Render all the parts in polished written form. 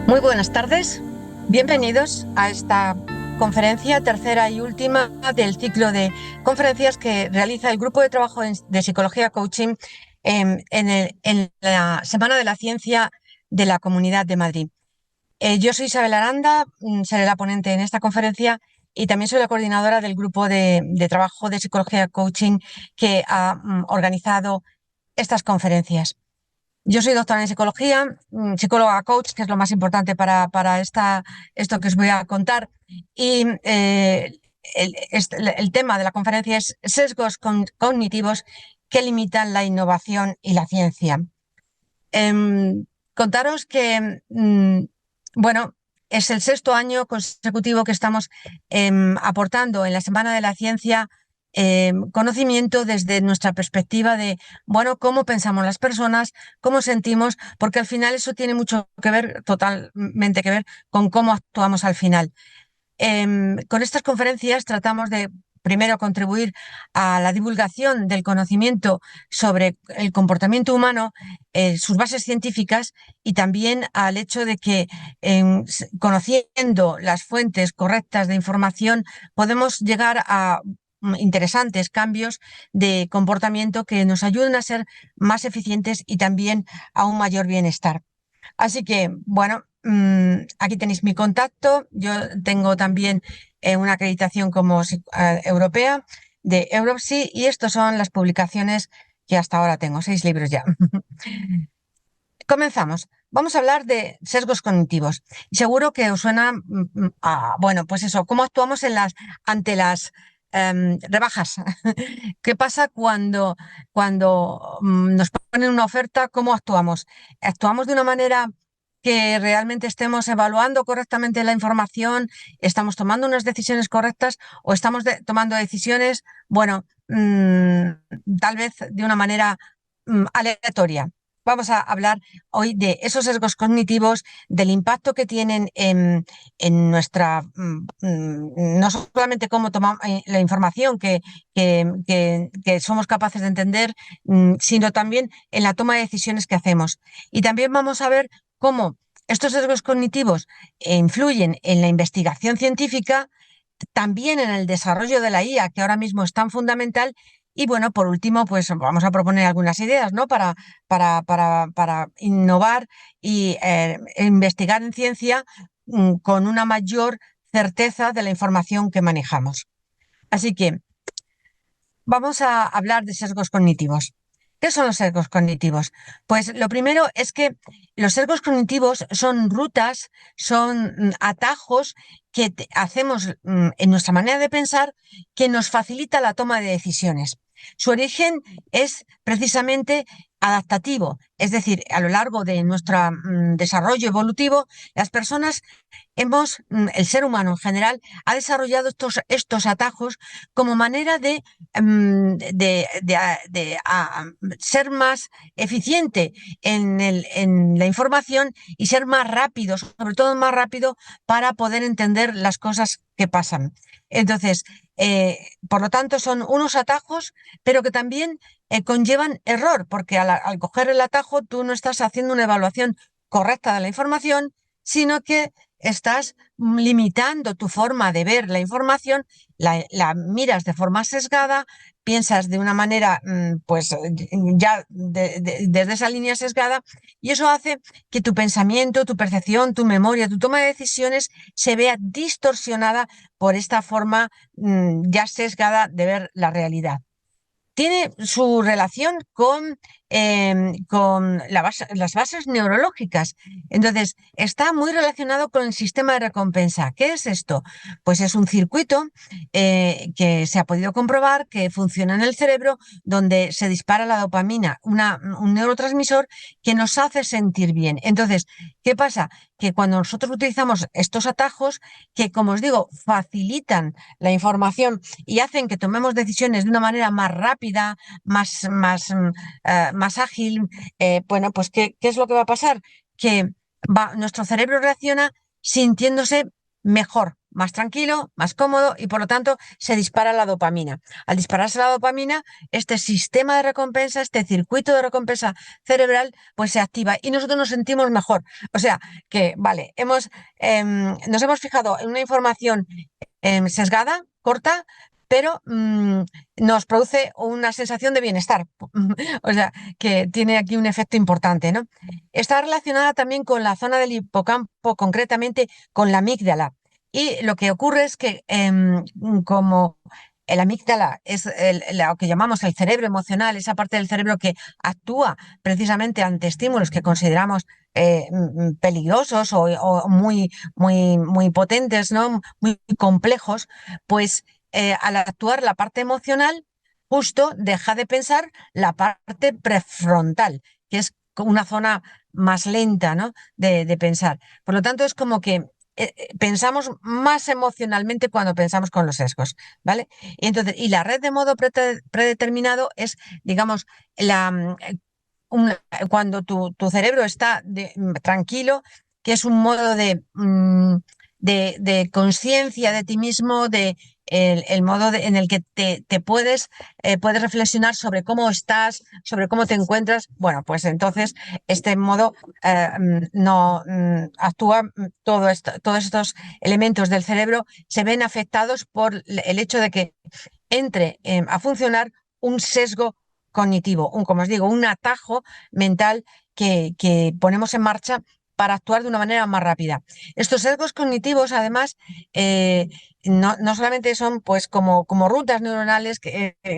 Muy buenas tardes, bienvenidos a esta conferencia, tercera y última del ciclo de conferencias que realiza el Grupo de Trabajo de Psicología Coaching en la Semana de la Ciencia de la Comunidad de Madrid. Yo soy Isabel Aranda, seré la ponente en esta conferencia y también soy la coordinadora del Grupo de Trabajo de Psicología Coaching que ha organizado estas conferencias. Yo soy doctora en psicología, psicóloga coach, que es lo más importante para esto que os voy a contar. Y el tema de la conferencia es sesgos cognitivos que limitan la innovación y la ciencia. Contaros que, bueno, es el sexto año consecutivo que estamos aportando en la Semana de la Ciencia conocimiento desde nuestra perspectiva de, bueno, cómo pensamos las personas, cómo sentimos, porque al final eso tiene mucho que ver, totalmente que ver, con cómo actuamos al final. Con estas conferencias tratamos de, primero, contribuir a la divulgación del conocimiento sobre el comportamiento humano, sus bases científicas, y también al hecho de que, conociendo las fuentes correctas de información, podemos llegar a interesantes cambios de comportamiento que nos ayuden a ser más eficientes y también a un mayor bienestar. Así que, bueno, aquí tenéis mi contacto. Yo tengo también una acreditación como europea de Europsi y estas son las publicaciones que hasta ahora tengo, 6 libros ya. Comenzamos. Vamos a hablar de sesgos cognitivos. Y seguro que os suena, bueno, pues eso, cómo actuamos ante las rebajas. ¿Qué pasa cuando nos ponen una oferta? ¿Cómo actuamos? ¿Actuamos de una manera que realmente estemos evaluando correctamente la información, estamos tomando unas decisiones correctas o estamos tomando decisiones, bueno, tal vez de una manera aleatoria? Vamos a hablar hoy de esos sesgos cognitivos, del impacto que tienen en nuestra, no solamente cómo tomamos la información que somos capaces de entender, sino también en la toma de decisiones que hacemos. Y también vamos a ver cómo estos sesgos cognitivos influyen en la investigación científica, también en el desarrollo de la IA, que ahora mismo es tan fundamental. Y bueno, por último, pues vamos a proponer algunas ideas, ¿no? Para innovar y investigar en ciencia con una mayor certeza de la información que manejamos. Así que vamos a hablar de sesgos cognitivos. ¿Qué son los sesgos cognitivos? Pues lo primero es que los sesgos cognitivos son rutas, son atajos que hacemos en nuestra manera de pensar que nos facilita la toma de decisiones. Su origen es precisamente adaptativo, es decir, a lo largo de nuestro desarrollo evolutivo, las personas el ser humano en general ha desarrollado estos atajos como manera de ser más eficiente en la información y ser más rápido, sobre todo más rápido para poder entender las cosas que pasan. Entonces, por lo tanto, son unos atajos, pero que también conllevan error, porque al coger el atajo tú no estás haciendo una evaluación correcta de la información, sino que estás limitando tu forma de ver la información, la miras de forma sesgada, piensas de una manera, pues ya desde esa línea sesgada, y eso hace que tu pensamiento, tu percepción, tu memoria, tu toma de decisiones se vea distorsionada por esta forma ya sesgada de ver la realidad. Tiene su relación con las bases neurológicas. Entonces, está muy relacionado con el sistema de recompensa. ¿Qué es esto? Pues es un circuito que se ha podido comprobar que funciona en el cerebro, donde se dispara la dopamina, un neurotransmisor que nos hace sentir bien. Entonces, ¿qué pasa? Que cuando nosotros utilizamos estos atajos, que como os digo, facilitan la información y hacen que tomemos decisiones de una manera más rápida, más ágil, bueno, pues ¿qué es lo que va a pasar? Que nuestro cerebro reacciona sintiéndose mejor, más tranquilo, más cómodo y por lo tanto se dispara la dopamina. Al dispararse la dopamina, este sistema de recompensa, este circuito de recompensa cerebral, pues se activa y nosotros nos sentimos mejor. O sea que, vale, nos hemos fijado en una información sesgada, corta, pero nos produce una sensación de bienestar. O sea, que tiene aquí un efecto importante, ¿no? Está relacionada también con la zona del hipocampo, concretamente con la amígdala. Y lo que ocurre es que como el amígdala es lo que llamamos el cerebro emocional, esa parte del cerebro que actúa precisamente ante estímulos que consideramos peligrosos o muy potentes, ¿no? Muy complejos, pues al actuar la parte emocional, justo deja de pensar la parte prefrontal, que es una zona más lenta, ¿no? de pensar. Por lo tanto, es como que pensamos más emocionalmente cuando pensamos con los sesgos, ¿vale? Y entonces, y la red de modo predeterminado es, digamos, cuando tu cerebro está tranquilo, que es un modo de conciencia de ti mismo, el modo en el que puedes reflexionar sobre cómo estás, sobre cómo te encuentras. Bueno, pues entonces este modo no actúa, todos estos elementos del cerebro se ven afectados por el hecho de que entre a funcionar un sesgo cognitivo, como os digo, un atajo mental que ponemos en marcha para actuar de una manera más rápida. Estos sesgos cognitivos, además, no solamente son pues como rutas neuronales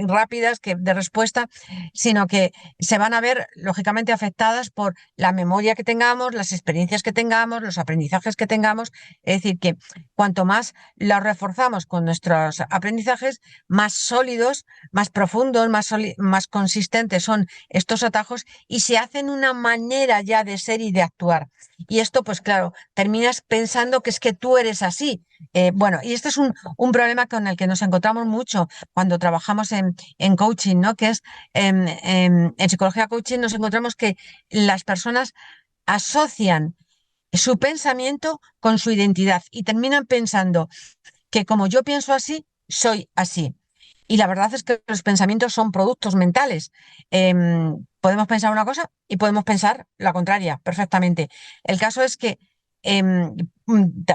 rápidas de respuesta, sino que se van a ver lógicamente afectadas por la memoria que tengamos, las experiencias que tengamos, los aprendizajes que tengamos. Es decir, que cuanto más los reforzamos con nuestros aprendizajes, más sólidos, más profundos, más consistentes son estos atajos y se hacen una manera ya de ser y de actuar. Y esto, pues claro, terminas pensando que es que tú eres así. Bueno, y este es un problema con el que nos encontramos mucho cuando trabajamos en coaching, ¿no? Que es en psicología coaching nos encontramos que las personas asocian su pensamiento con su identidad y terminan pensando que como yo pienso así, soy así. Y la verdad es que los pensamientos son productos mentales. Podemos pensar una cosa y podemos pensar la contraria perfectamente. El caso es que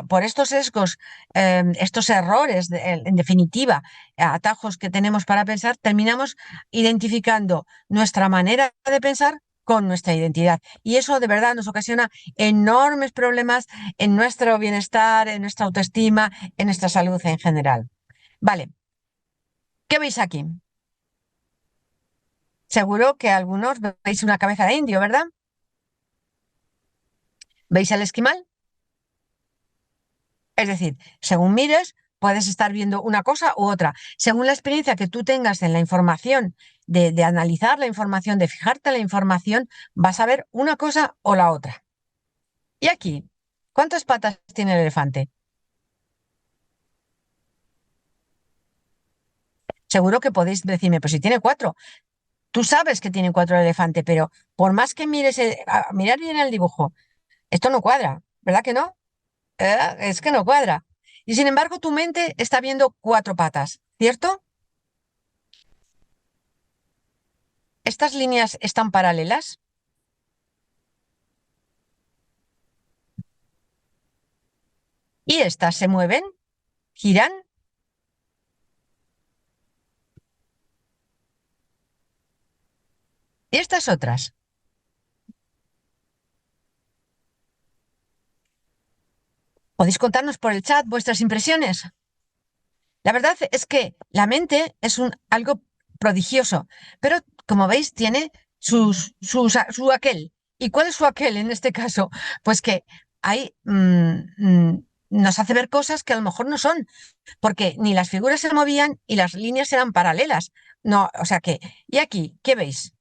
por estos sesgos, estos errores, en definitiva, atajos que tenemos para pensar, terminamos identificando nuestra manera de pensar con nuestra identidad. Y eso de verdad nos ocasiona enormes problemas en nuestro bienestar, en nuestra autoestima, en nuestra salud en general. Vale, ¿qué veis aquí? Seguro que algunos veis una cabeza de indio, ¿verdad? ¿Veis el esquimal? Es decir, según mires, puedes estar viendo una cosa u otra. Según la experiencia que tú tengas en la información, de analizar la información, de fijarte en la información, vas a ver una cosa o la otra. Y aquí, ¿cuántas patas tiene el elefante? Seguro que podéis decirme, pues si tiene cuatro. Tú sabes que tiene cuatro el elefante, pero por más que mires, mirar bien el dibujo, esto no cuadra, ¿verdad que no? Es que no cuadra. Y sin embargo, tu mente está viendo cuatro patas, ¿cierto? Estas líneas están paralelas y estas se mueven, giran. Y estas otras. ¿Podéis contarnos por el chat vuestras impresiones? La verdad es que la mente es algo prodigioso, pero como veis tiene su aquel. ¿Y cuál es su aquel en este caso? Pues que hay, nos hace ver cosas que a lo mejor no son, porque ni las figuras se movían y las líneas eran paralelas. No, o sea que, ¿y aquí? ¿Qué veis?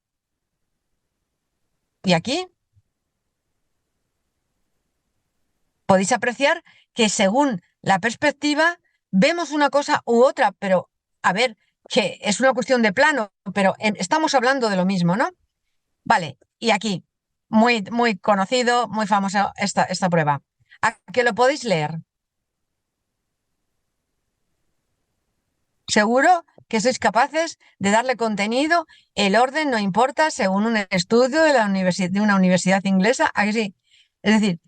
¿Y aquí? Podéis apreciar que según la perspectiva vemos una cosa u otra, pero a ver, que es una cuestión de plano, pero estamos hablando de lo mismo, ¿no? Vale, y aquí, muy conocido, muy famosa esta prueba. ¿A que lo podéis leer? seguro que sois capaces de darle contenido, el orden no importa, según un estudio de de una universidad inglesa. ¿A que sí? Es decir,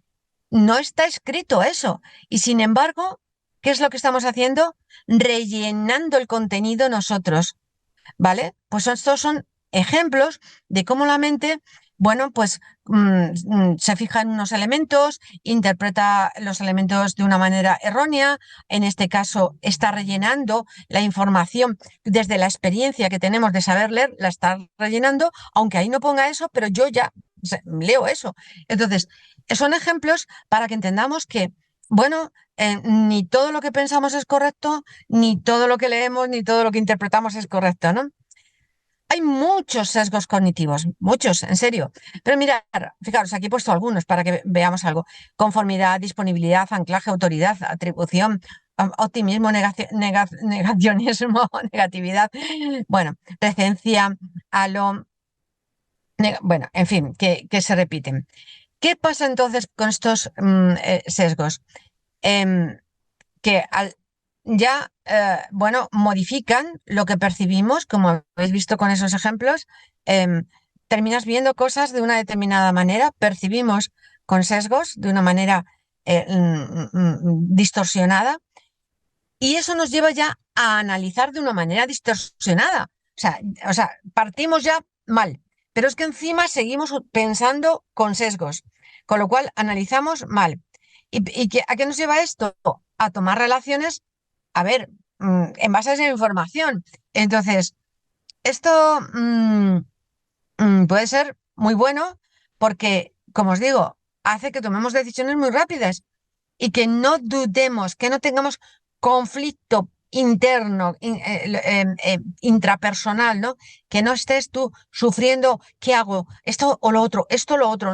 no está escrito eso. Y sin embargo, ¿qué es lo que estamos haciendo? Rellenando el contenido nosotros, ¿vale? Pues estos son ejemplos de cómo la mente, bueno, pues se fija en unos elementos, interpreta los elementos de una manera errónea. En este caso, está rellenando la información desde la experiencia que tenemos de saber leer, la está rellenando, aunque ahí no ponga eso, pero yo ya leo eso. Entonces, son ejemplos para que entendamos que, bueno, ni todo lo que pensamos es correcto, ni todo lo que leemos, ni todo lo que interpretamos es correcto, ¿no? Hay muchos sesgos cognitivos, muchos, en serio. Pero mirad, fijaros, aquí he puesto algunos para que veamos algo. Conformidad, disponibilidad, anclaje, autoridad, atribución, optimismo, negacionismo, negatividad, bueno, presencia, halo, bueno, en fin, que se repiten. ¿Qué pasa entonces con estos sesgos? Que ya, bueno, modifican lo que percibimos, como habéis visto con esos ejemplos. em, Terminas viendo cosas de una determinada manera, percibimos con sesgos de una manera distorsionada, y eso nos lleva ya a analizar de una manera distorsionada. O sea, partimos ya mal, pero es que encima seguimos pensando con sesgos, con lo cual analizamos mal. ¿A qué nos lleva esto? A tomar relaciones, a ver, en base a esa información. Entonces, esto puede ser muy bueno porque, como os digo, hace que tomemos decisiones muy rápidas y que no dudemos, que no tengamos conflicto interno, intrapersonal, ¿no? Que no estés tú sufriendo, ¿qué hago? Esto o lo otro,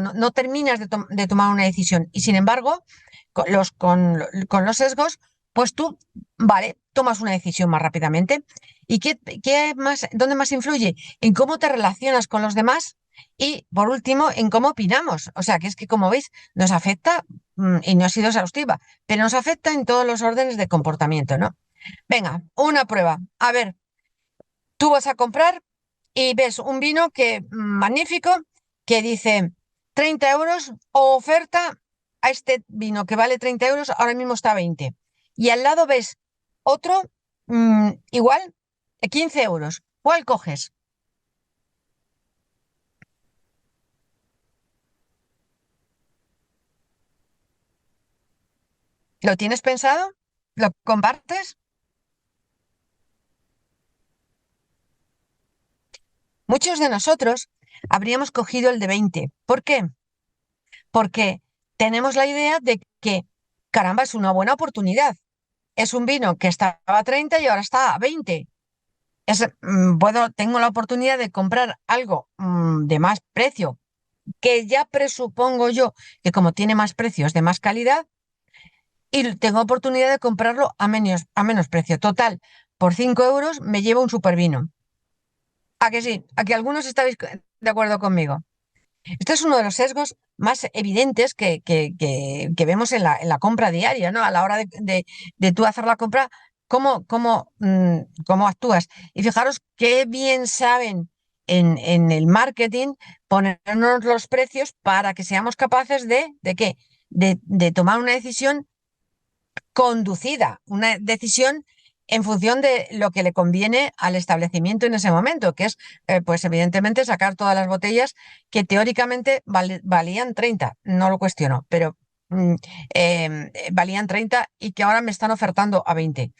no, no terminas de tomar una decisión. Y sin embargo, con los sesgos, pues tú, vale, tomas una decisión más rápidamente. ¿Y qué más, dónde más influye? En cómo te relacionas con los demás y, por último, en cómo opinamos. O sea, que es que, como veis, nos afecta, y no ha sido exhaustiva, pero nos afecta en todos los órdenes de comportamiento, ¿no? Venga, una prueba. A ver, tú vas a comprar y ves un vino magnífico que dice 30 euros o oferta a este vino que vale 30 euros, ahora mismo está a 20. Y al lado ves otro igual, 15 euros. ¿Cuál coges? ¿Lo tienes pensado? ¿Lo compartes? Muchos de nosotros habríamos cogido el de 20. ¿Por qué? Porque tenemos la idea de que, caramba, es una buena oportunidad. Es un vino que estaba a 30 y ahora está a 20. Tengo la oportunidad de comprar algo de más precio, que ya presupongo yo que como tiene más precios de más calidad, y tengo oportunidad de comprarlo a menos precio. Total, por 5 euros me llevo un super vino. ¿A que sí? ¿A que algunos estáis de acuerdo conmigo? Este es uno de los sesgos más evidentes que vemos en la compra diaria, ¿no? A la hora de tú hacer la compra, cómo actúas. Y fijaros qué bien saben en el marketing ponernos los precios para que seamos capaces ¿de qué? De tomar una decisión conducida, una decisión en función de lo que le conviene al establecimiento en ese momento, que es, pues evidentemente, sacar todas las botellas que teóricamente valían 30, no lo cuestiono, pero valían 30 y que ahora me están ofertando a 20.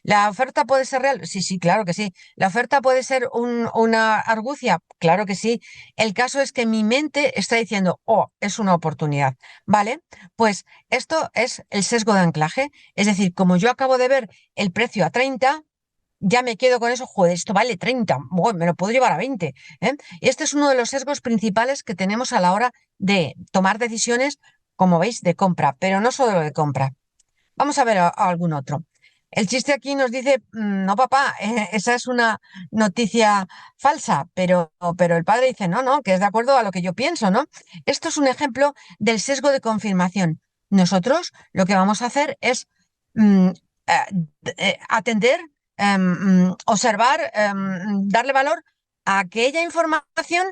¿La oferta puede ser real? Sí, sí, claro que sí. ¿La oferta puede ser una argucia? Claro que sí. El caso es que mi mente está diciendo, oh, es una oportunidad, ¿vale? Pues esto es el sesgo de anclaje. Es decir, como yo acabo de ver el precio a 30, ya me quedo con eso, joder, esto vale 30, bueno, me lo puedo llevar a 20. ¿Eh? Y este es uno de los sesgos principales que tenemos a la hora de tomar decisiones, como veis, de compra, pero no solo de compra. Vamos a ver a algún otro. El chiste aquí nos dice, no, papá, esa es una noticia falsa, pero el padre dice, no, no, que es de acuerdo a lo que yo pienso, ¿no? Esto es un ejemplo del sesgo de confirmación. Nosotros lo que vamos a hacer es mm, atender observar, darle valor a aquella información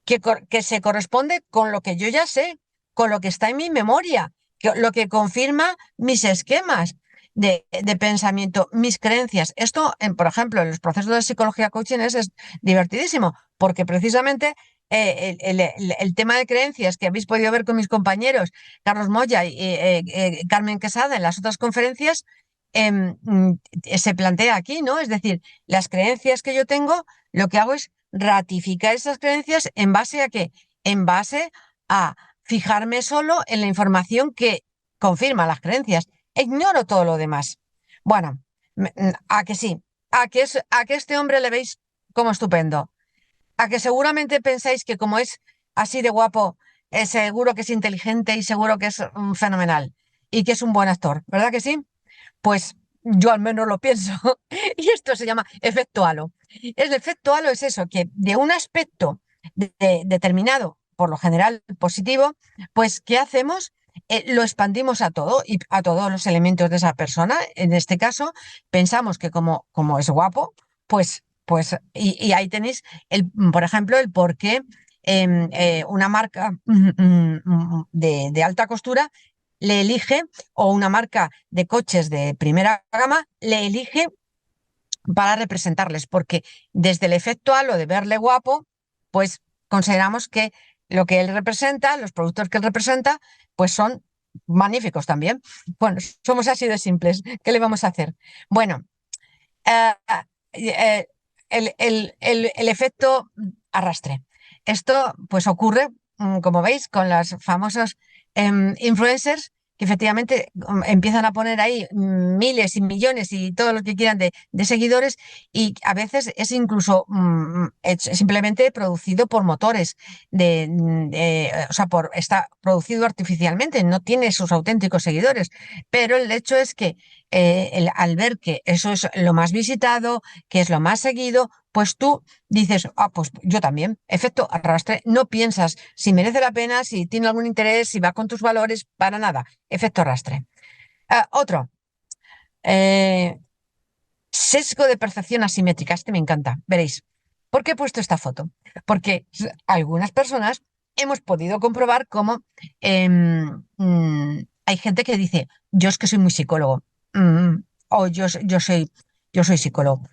que se corresponde con lo que yo ya sé, con lo que está en mi memoria, lo que confirma mis esquemas de pensamiento, mis creencias. Esto, por ejemplo, en los procesos de psicología coaching es divertidísimo, porque precisamente el tema de creencias que habéis podido ver con mis compañeros, Carlos Moya y Carmen Quesada en las otras conferencias, se plantea aquí, ¿no? Es decir, las creencias que yo tengo, lo que hago es ratificar esas creencias en base a qué? En base a fijarme solo en la información que confirma las creencias. Ignoro todo lo demás. Bueno, a que sí, a que este hombre le veis como estupendo, a que seguramente pensáis que como es así de guapo, seguro que es inteligente y seguro que es fenomenal y que es un buen actor, ¿verdad que sí? Pues yo al menos lo pienso. Y esto se llama efecto halo. El efecto halo es eso, que de un aspecto determinado, por lo general positivo, pues ¿qué hacemos? Lo expandimos a todo y a todos los elementos de esa persona. En este caso, pensamos que como es guapo, y ahí tenéis, por ejemplo, el por qué una marca de alta costura le elige, o una marca de coches de primera gama le elige para representarles, porque desde el efecto halo de verle guapo, pues consideramos que lo que él representa, los productos que él representa, pues son magníficos también. Bueno, somos así de simples. ¿Qué le vamos a hacer? Bueno, eh, eh, el efecto arrastre. Esto pues ocurre, como veis, con los famosos influencers que efectivamente empiezan a poner ahí miles y millones y todo lo que quieran de seguidores, y a veces es incluso simplemente producido por motores, o sea, está producido artificialmente, no tiene sus auténticos seguidores, pero el hecho es que al ver que eso es lo más visitado, que es lo más seguido, pues tú dices, pues yo también. Efecto arrastre, no piensas si merece la pena, si tiene algún interés, si va con tus valores, para nada. Efecto arrastre. Otro, eh, sesgo de percepción asimétrica. Este me encanta, veréis. ¿Por qué he puesto esta foto? Porque algunas personas hemos podido comprobar cómo hay gente que dice, yo es que soy muy psicólogo, mm, o yo soy psicólogo.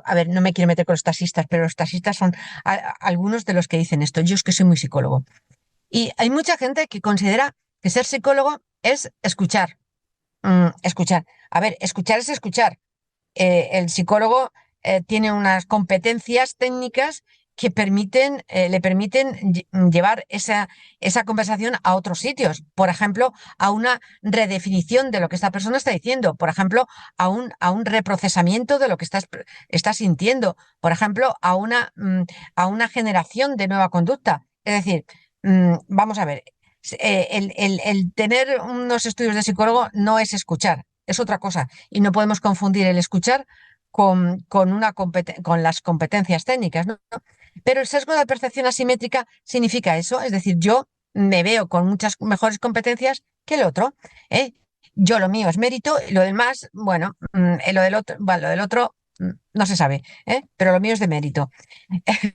A ver, no me quiero meter con los taxistas, pero los taxistas son algunos de los que dicen esto, yo es que soy muy psicólogo. Y hay mucha gente que considera que ser psicólogo es escuchar, escuchar. A ver, escuchar es escuchar. El psicólogo tiene unas competencias técnicas que le permiten llevar esa conversación a otros sitios. Por ejemplo, a una redefinición de lo que esta persona está diciendo. Por ejemplo, a un reprocesamiento de lo que está sintiendo. Por ejemplo, a una generación de nueva conducta. Es decir, vamos a ver, el tener unos estudios de psicólogo no es escuchar, es otra cosa. Y no podemos confundir el escuchar con las competencias técnicas, ¿no? Pero el sesgo de percepción asimétrica significa eso, es decir, yo me veo con muchas mejores competencias que el otro, ¿eh? Yo lo mío es mérito, y lo demás, bueno, lo del otro no se sabe, pero lo mío es de mérito.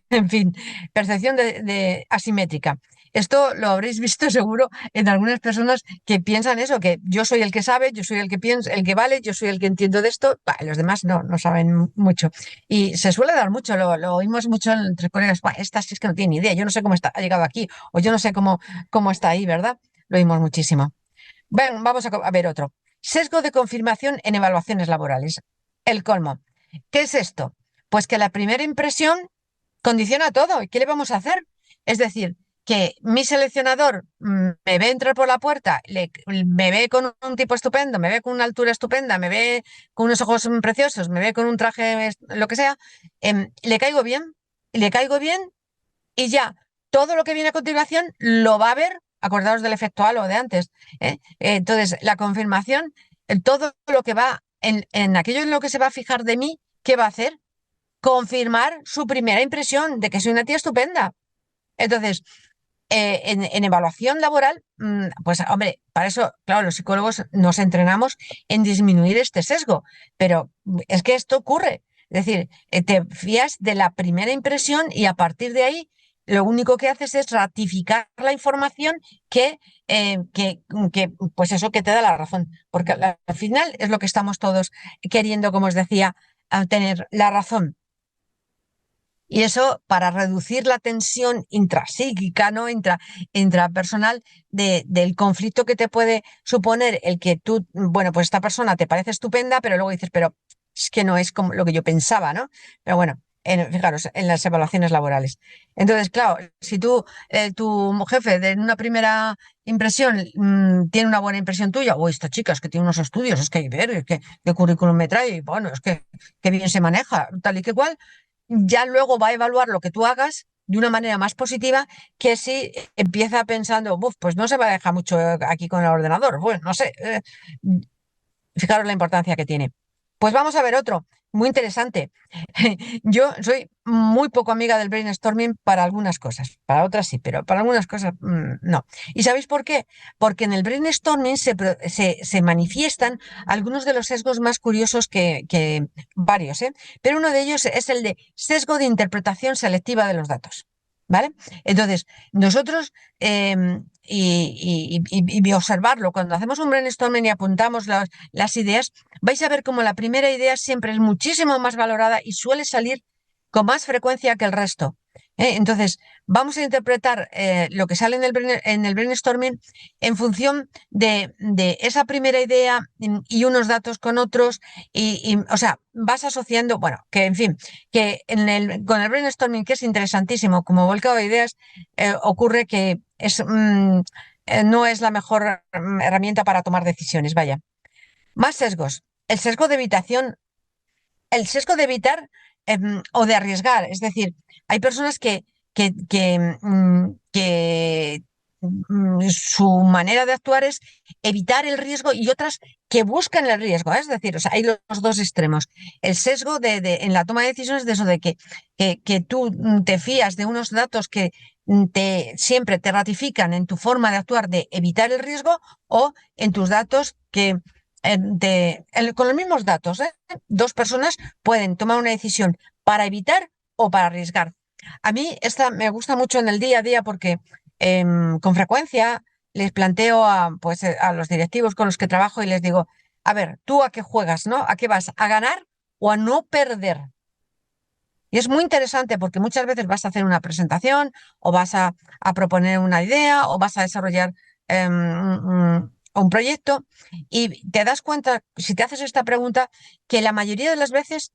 En fin, percepción de asimétrica. Esto lo habréis visto seguro en algunas personas que piensan eso, que yo soy el que sabe, yo soy el que piensa, el que vale, yo soy el que entiendo de esto, los demás no saben mucho. Y se suele dar mucho, lo oímos mucho entre colegas, esta sí es que no tiene ni idea, yo no sé cómo ha llegado aquí, o yo no sé cómo está ahí, ¿verdad? Lo oímos muchísimo. Bueno, vamos a ver otro. Sesgo de confirmación en evaluaciones laborales. El colmo. ¿Qué es esto? Pues que la primera impresión condiciona todo. ¿Y qué le vamos a hacer? Es decir, que mi seleccionador me ve entrar por la puerta, me ve con un tipo estupendo, me ve con una altura estupenda, me ve con unos ojos preciosos, me ve con un traje, lo que sea, le caigo bien y ya todo lo que viene a continuación lo va a ver. Acordaos del efecto halo de antes, ¿eh? Entonces, la confirmación, todo lo que va en aquello en lo que se va a fijar de mí, ¿qué va a hacer? Confirmar su primera impresión de que soy una tía estupenda. Entonces, en evaluación laboral, pues hombre, para eso, claro, los psicólogos nos entrenamos en disminuir este sesgo, pero es que esto ocurre. Es decir, te fías de la primera impresión y a partir de ahí lo único que haces es ratificar la información que, pues eso que te da la razón, porque al final es lo que estamos todos queriendo, como os decía, a tener la razón. Y eso para reducir la tensión intrapsíquica, ¿no? Intrapersonal del conflicto que te puede suponer el que tú, bueno, pues esta persona te parece estupenda, pero luego dices, pero es que no es como lo que yo pensaba, ¿no? Pero bueno, fijaros, en las evaluaciones laborales. Entonces, claro, si tu jefe de una primera impresión tiene una buena impresión tuya, o esta chica es que tiene unos estudios, es que hay que ver, es que qué currículum me trae, y bueno, es que bien se maneja, tal y que cual ya luego va a evaluar lo que tú hagas de una manera más positiva que si empieza pensando, "Buf, pues no se va a dejar mucho aquí con el ordenador. Bueno, no sé. Fijaros la importancia que tiene. Pues vamos a ver otro, muy interesante. Yo soy muy poco amiga del brainstorming para algunas cosas, para otras sí, pero para algunas cosas no. ¿Y sabéis por qué? Porque en el brainstorming se manifiestan algunos de los sesgos más curiosos que varios, ¿eh? Pero uno de ellos es el de sesgo de interpretación selectiva de los datos. ¿Vale? Entonces, nosotros y observarlo, cuando hacemos un brainstorming y apuntamos las ideas, vais a ver como la primera idea siempre es muchísimo más valorada y suele salir con más frecuencia que el resto. Entonces, vamos a interpretar lo que sale en el brainstorming en función de esa primera idea y unos datos con otros, o sea, vas asociando, bueno, que en fin, que con el brainstorming, que es interesantísimo como volcado de ideas, ocurre que no es la mejor herramienta para tomar decisiones, vaya. Más sesgos. El sesgo de evitación, el sesgo de evitar o de arriesgar. Es decir, hay personas que su manera de actuar es evitar el riesgo y otras que buscan el riesgo. Es decir, o sea, hay los dos extremos. El sesgo en la toma de decisiones de eso de que tú te fías de unos datos que siempre te ratifican en tu forma de actuar de evitar el riesgo o en tus datos que con los mismos datos, dos personas pueden tomar una decisión para evitar o para arriesgar. A mí esta me gusta mucho en el día a día porque con frecuencia les planteo pues, a los directivos con los que trabajo y les digo, a ver, ¿tú a qué juegas, no? ¿A qué vas? ¿A ganar o a no perder? Y es muy interesante porque muchas veces vas a hacer una presentación o vas a proponer una idea o vas a desarrollar un proyecto y te das cuenta, si te haces esta pregunta, que la mayoría de las veces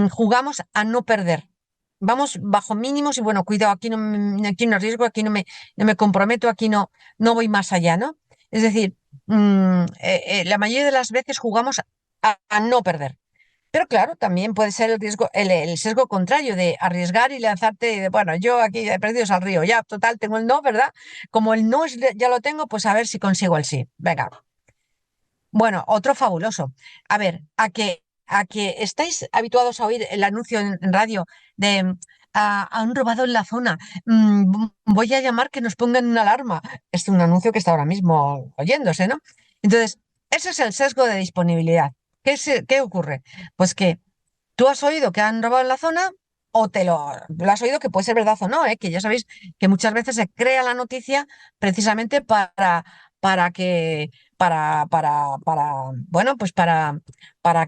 jugamos a no perder. Vamos bajo mínimos y bueno, cuidado, aquí no arriesgo, aquí no me comprometo, aquí no voy más allá, ¿no? Es decir, la mayoría de las veces jugamos a no perder. Pero claro, también puede ser el riesgo, el sesgo contrario de arriesgar y lanzarte y de, bueno, yo aquí he perdido al río, ya, total, tengo el no, ¿verdad? Como el no ya lo tengo, pues a ver si consigo el sí. Venga. Bueno, otro fabuloso. A ver, a que estáis habituados a oír el anuncio en radio de han robado en la zona. Voy a llamar que nos pongan una alarma. Es un anuncio que está ahora mismo oyéndose, ¿no? Entonces, ese es el sesgo de disponibilidad. ¿Qué ocurre? Pues que tú has oído que han robado en la zona o lo has oído que puede ser verdad o no, ¿eh? Que ya sabéis que muchas veces se crea la noticia precisamente para que, bueno, pues para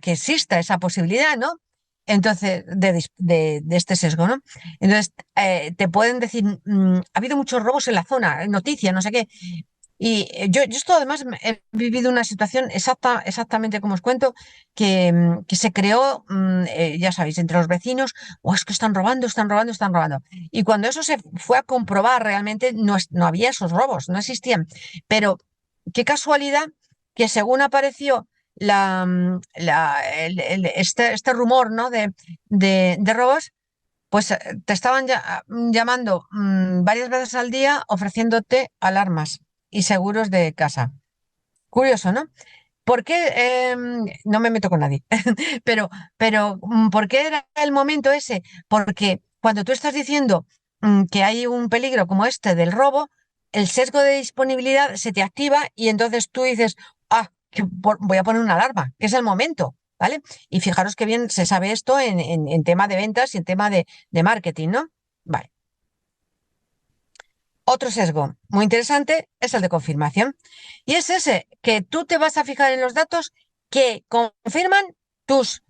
que exista esa posibilidad, ¿no? Entonces, de este sesgo, ¿no? Entonces, te pueden decir, ha habido muchos robos en la zona, noticia, no sé qué. Y yo esto además he vivido una situación exactamente como os cuento, que se creó, ya sabéis, entre los vecinos, o es que están robando, están robando, están robando. Y cuando eso se fue a comprobar, realmente no había esos robos, no existían. Pero qué casualidad que según apareció este rumor, ¿no? de robos, pues te estaban llamando varias veces al día ofreciéndote alarmas y seguros de casa. Curioso, ¿no? ¿Por qué? No me meto con nadie, pero ¿por qué era el momento ese? Porque cuando tú estás diciendo que hay un peligro como este del robo, el sesgo de disponibilidad se te activa y entonces tú dices, ah, voy a poner una alarma, que es el momento, ¿vale? Y fijaros que bien se sabe esto en tema de ventas y en tema de marketing, ¿no? Vale. Otro sesgo muy interesante es el de confirmación. Y es ese, que tú te vas a fijar en los datos que confirman tus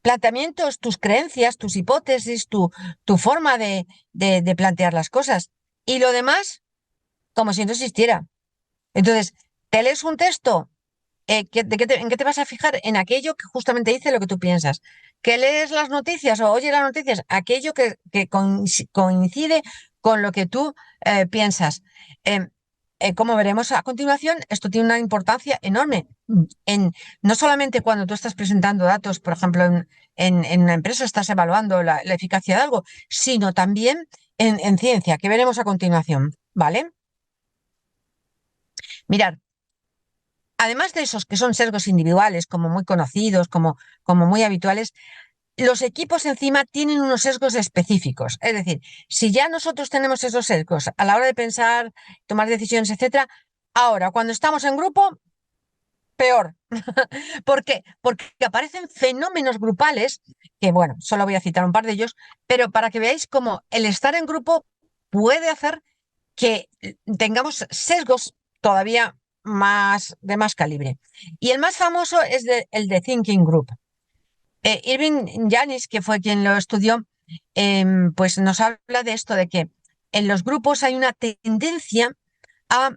planteamientos, tus creencias, tus hipótesis, tu forma de plantear las cosas. Y lo demás, como si no existiera. Entonces, te lees un texto, ¿en qué te vas a fijar? En aquello que justamente dice lo que tú piensas. Que lees las noticias o oyes las noticias, aquello que coincide con lo que tú piensas. Eh, Como veremos a continuación, esto tiene una importancia enorme en no solamente cuando tú estás presentando datos, por ejemplo, en una empresa estás evaluando la eficacia de algo, sino también en ciencia, que veremos a continuación, ¿vale? Mirad, además de esos que son sesgos individuales, como muy conocidos, como muy habituales, los equipos encima tienen unos sesgos específicos. Es decir, si ya nosotros tenemos esos sesgos a la hora de pensar, tomar decisiones, etcétera, ahora cuando estamos en grupo, peor. ¿Por qué? Porque aparecen fenómenos grupales, que bueno, solo voy a citar un par de ellos, pero para que veáis cómo el estar en grupo puede hacer que tengamos sesgos todavía más calibre. Y el más famoso es el de Thinking Group. Irving Janis, que fue quien lo estudió, pues nos habla de esto, de que en los grupos hay una tendencia a,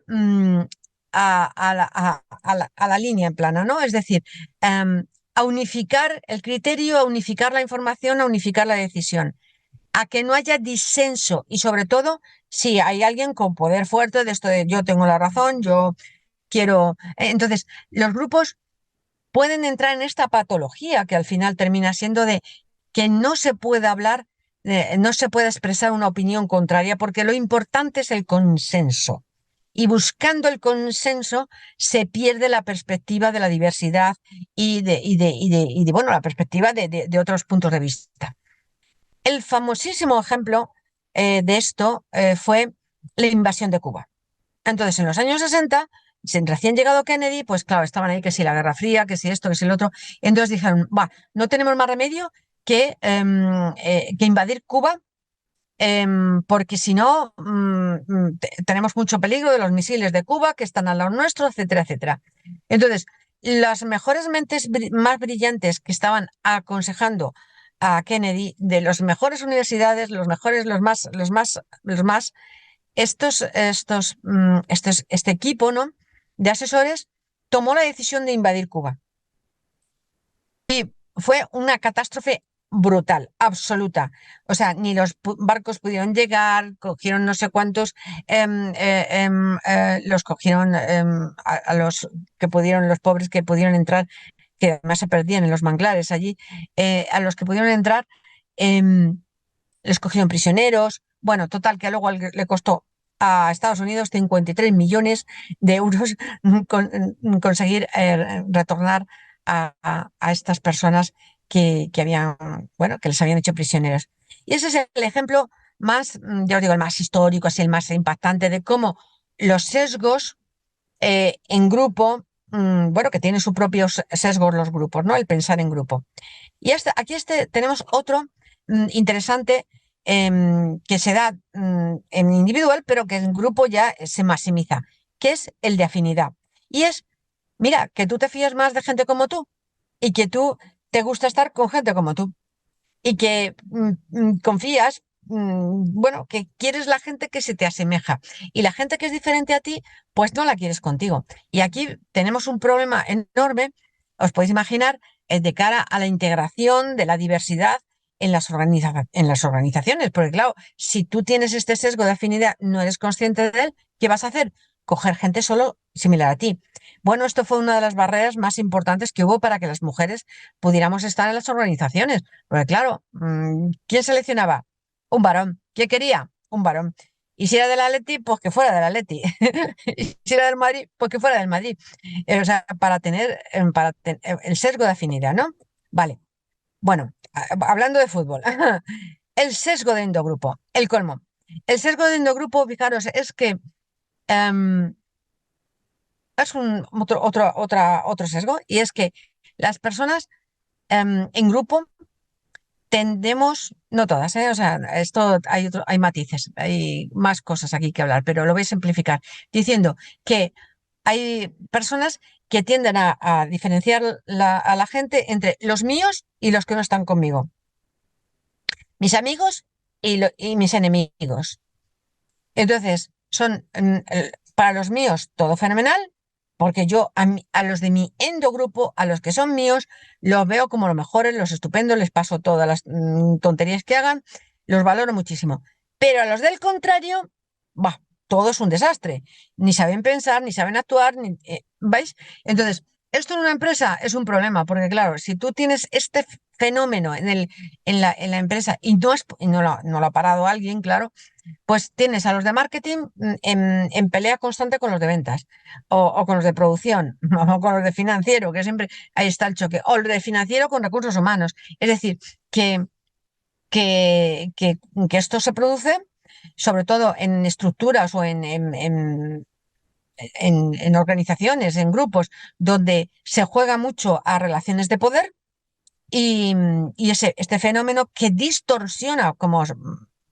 a la línea en plano, ¿no? Es decir, a unificar el criterio, a unificar la información, a unificar la decisión, a que no haya disenso y sobre todo si hay alguien con poder fuerte de esto de yo tengo la razón, yo quiero. Entonces, los grupos pueden entrar en esta patología que al final termina siendo de que no se puede hablar, no se puede expresar una opinión contraria porque lo importante es el consenso. Y buscando el consenso se pierde la perspectiva de la diversidad bueno, la perspectiva de otros puntos de vista. El famosísimo ejemplo de esto fue la invasión de Cuba. Entonces, en los años 60, recién llegado Kennedy, pues claro, estaban ahí que si la Guerra Fría, que si esto, que si el otro. Entonces dijeron, va, no tenemos más remedio que invadir Cuba, porque si no, tenemos mucho peligro de los misiles de Cuba que están al lado nuestro, etcétera, etcétera. Entonces, las mejores mentes más brillantes que estaban aconsejando a Kennedy, de las mejores universidades, los mejores, los más este equipo, ¿no?, de asesores tomó la decisión de invadir Cuba. Y fue una catástrofe brutal, absoluta. O sea, ni los barcos pudieron llegar, cogieron no sé cuántos, los cogieron a los que pudieron, los pobres que pudieron entrar, que además se perdían en los manglares allí, a los que pudieron entrar, les cogieron prisioneros. Bueno, total, que luego le costó a Estados Unidos 53 millones de euros conseguir retornar a estas personas que habían, bueno, que les habían hecho prisioneros. Y ese es el ejemplo más, ya os digo, el más histórico, así el más impactante de cómo los sesgos en grupo, bueno, que tienen sus propios sesgos los grupos, ¿no? El pensar en grupo. Y aquí tenemos otro interesante, que se da en individual, pero que en grupo ya se maximiza, que es el de afinidad. Y es, mira, que tú te fías más de gente como tú y que tú te gusta estar con gente como tú y que confías, bueno, que quieres la gente que se te asemeja y la gente que es diferente a ti, pues no la quieres contigo. Y aquí tenemos un problema enorme, os podéis imaginar, de cara a la integración de la diversidad en las organizaciones, porque claro, si tú tienes este sesgo de afinidad, no eres consciente de él, ¿qué vas a hacer? Coger gente solo similar a ti. Bueno, esto fue una de las barreras más importantes que hubo para que las mujeres pudiéramos estar en las organizaciones. Porque claro, ¿quién seleccionaba? Un varón. ¿Qué quería? Un varón. Y si era del Atleti, pues que fuera del Atleti. Y si era del Madrid, pues que fuera del Madrid. O sea, para tener el sesgo de afinidad, ¿no? Vale. Bueno, hablando de fútbol, el sesgo de endogrupo, el colmo. El sesgo de endogrupo, fijaros, es que em, es otro sesgo, y es que las personas en grupo tendemos, no todas, o sea, esto hay matices, hay más cosas aquí que hablar, pero lo voy a simplificar diciendo que hay personas que tienden a diferenciar a la gente entre los míos y los que no están conmigo, mis amigos y mis enemigos. Entonces, son para los míos todo fenomenal, porque yo a los de mi endogrupo, a los que son míos, los veo como los mejores, los estupendos, les paso todas las tonterías que hagan, los valoro muchísimo. Pero a los del contrario, bah, todo es un desastre. Ni saben pensar, ni saben actuar, ¿veis? Entonces, esto en una empresa es un problema, porque claro, si tú tienes este fenómeno en la empresa y no lo ha parado alguien, claro, pues tienes a los de marketing en pelea constante con los de ventas, o con los de producción, o con los de financiero, que siempre ahí está el choque, o los de financiero con recursos humanos. Es decir, que, que esto se produce sobre todo en estructuras o en organizaciones, en grupos, donde se juega mucho a relaciones de poder, y este fenómeno que distorsiona, como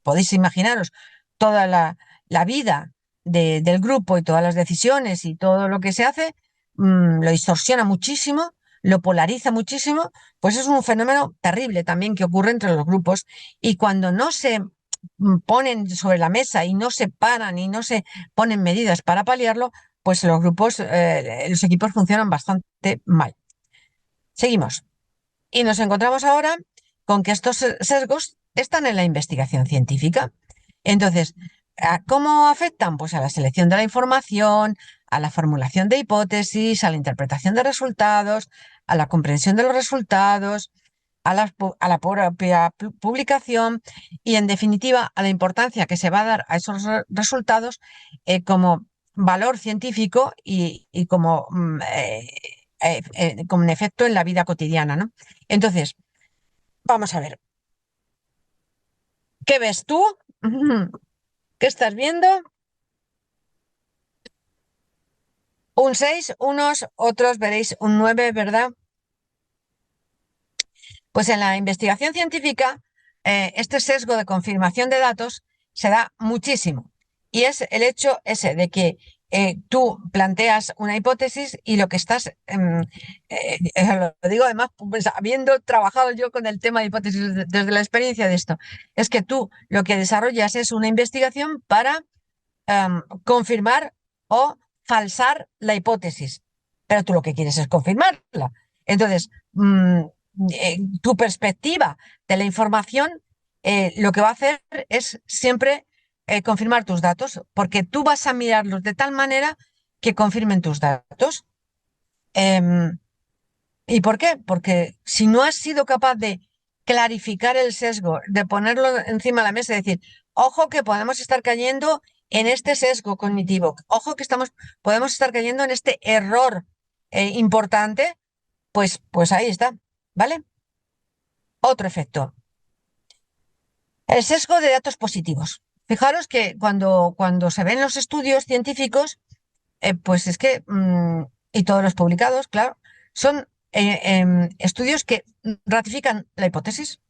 podéis imaginaros, toda la vida del grupo y todas las decisiones y todo lo que se hace, lo distorsiona muchísimo, lo polariza muchísimo, pues es un fenómeno terrible también que ocurre entre los grupos, y cuando no se ponen sobre la mesa y no se paran y no se ponen medidas para paliarlo, pues los grupos, los equipos funcionan bastante mal. Seguimos. Y nos encontramos ahora con que estos sesgos están en la investigación científica. Entonces, ¿cómo afectan? Pues a la selección de la información, a la formulación de hipótesis, a la interpretación de resultados, a la comprensión de los resultados, a la propia publicación y, en definitiva, a la importancia que se va a dar a esos resultados como valor científico y como un efecto en la vida cotidiana, ¿no? Entonces, vamos a ver, ¿qué ves tú? ¿Qué estás viendo? Un 6, unos, otros veréis un 9, ¿verdad? Pues en la investigación científica, este sesgo de confirmación de datos se da muchísimo. Y es el hecho ese de que tú planteas una hipótesis y lo que estás, lo digo además, pues, habiendo trabajado yo con el tema de hipótesis desde la experiencia de esto, es que tú lo que desarrollas es una investigación para confirmar o falsar la hipótesis, pero tú lo que quieres es confirmarla. Entonces, tu perspectiva de la información lo que va a hacer es siempre confirmar tus datos, porque tú vas a mirarlos de tal manera que confirmen tus datos. Em, ¿Y por qué? Porque si no has sido capaz de clarificar el sesgo, de ponerlo encima de la mesa y decir, ojo que podemos estar cayendo en este sesgo cognitivo, ojo que podemos estar cayendo en este error importante, pues ahí está, ¿vale? Otro efecto, el sesgo de datos positivos. Fijaros que cuando se ven los estudios científicos, pues es que, y todos los publicados, claro, son estudios que ratifican la hipótesis,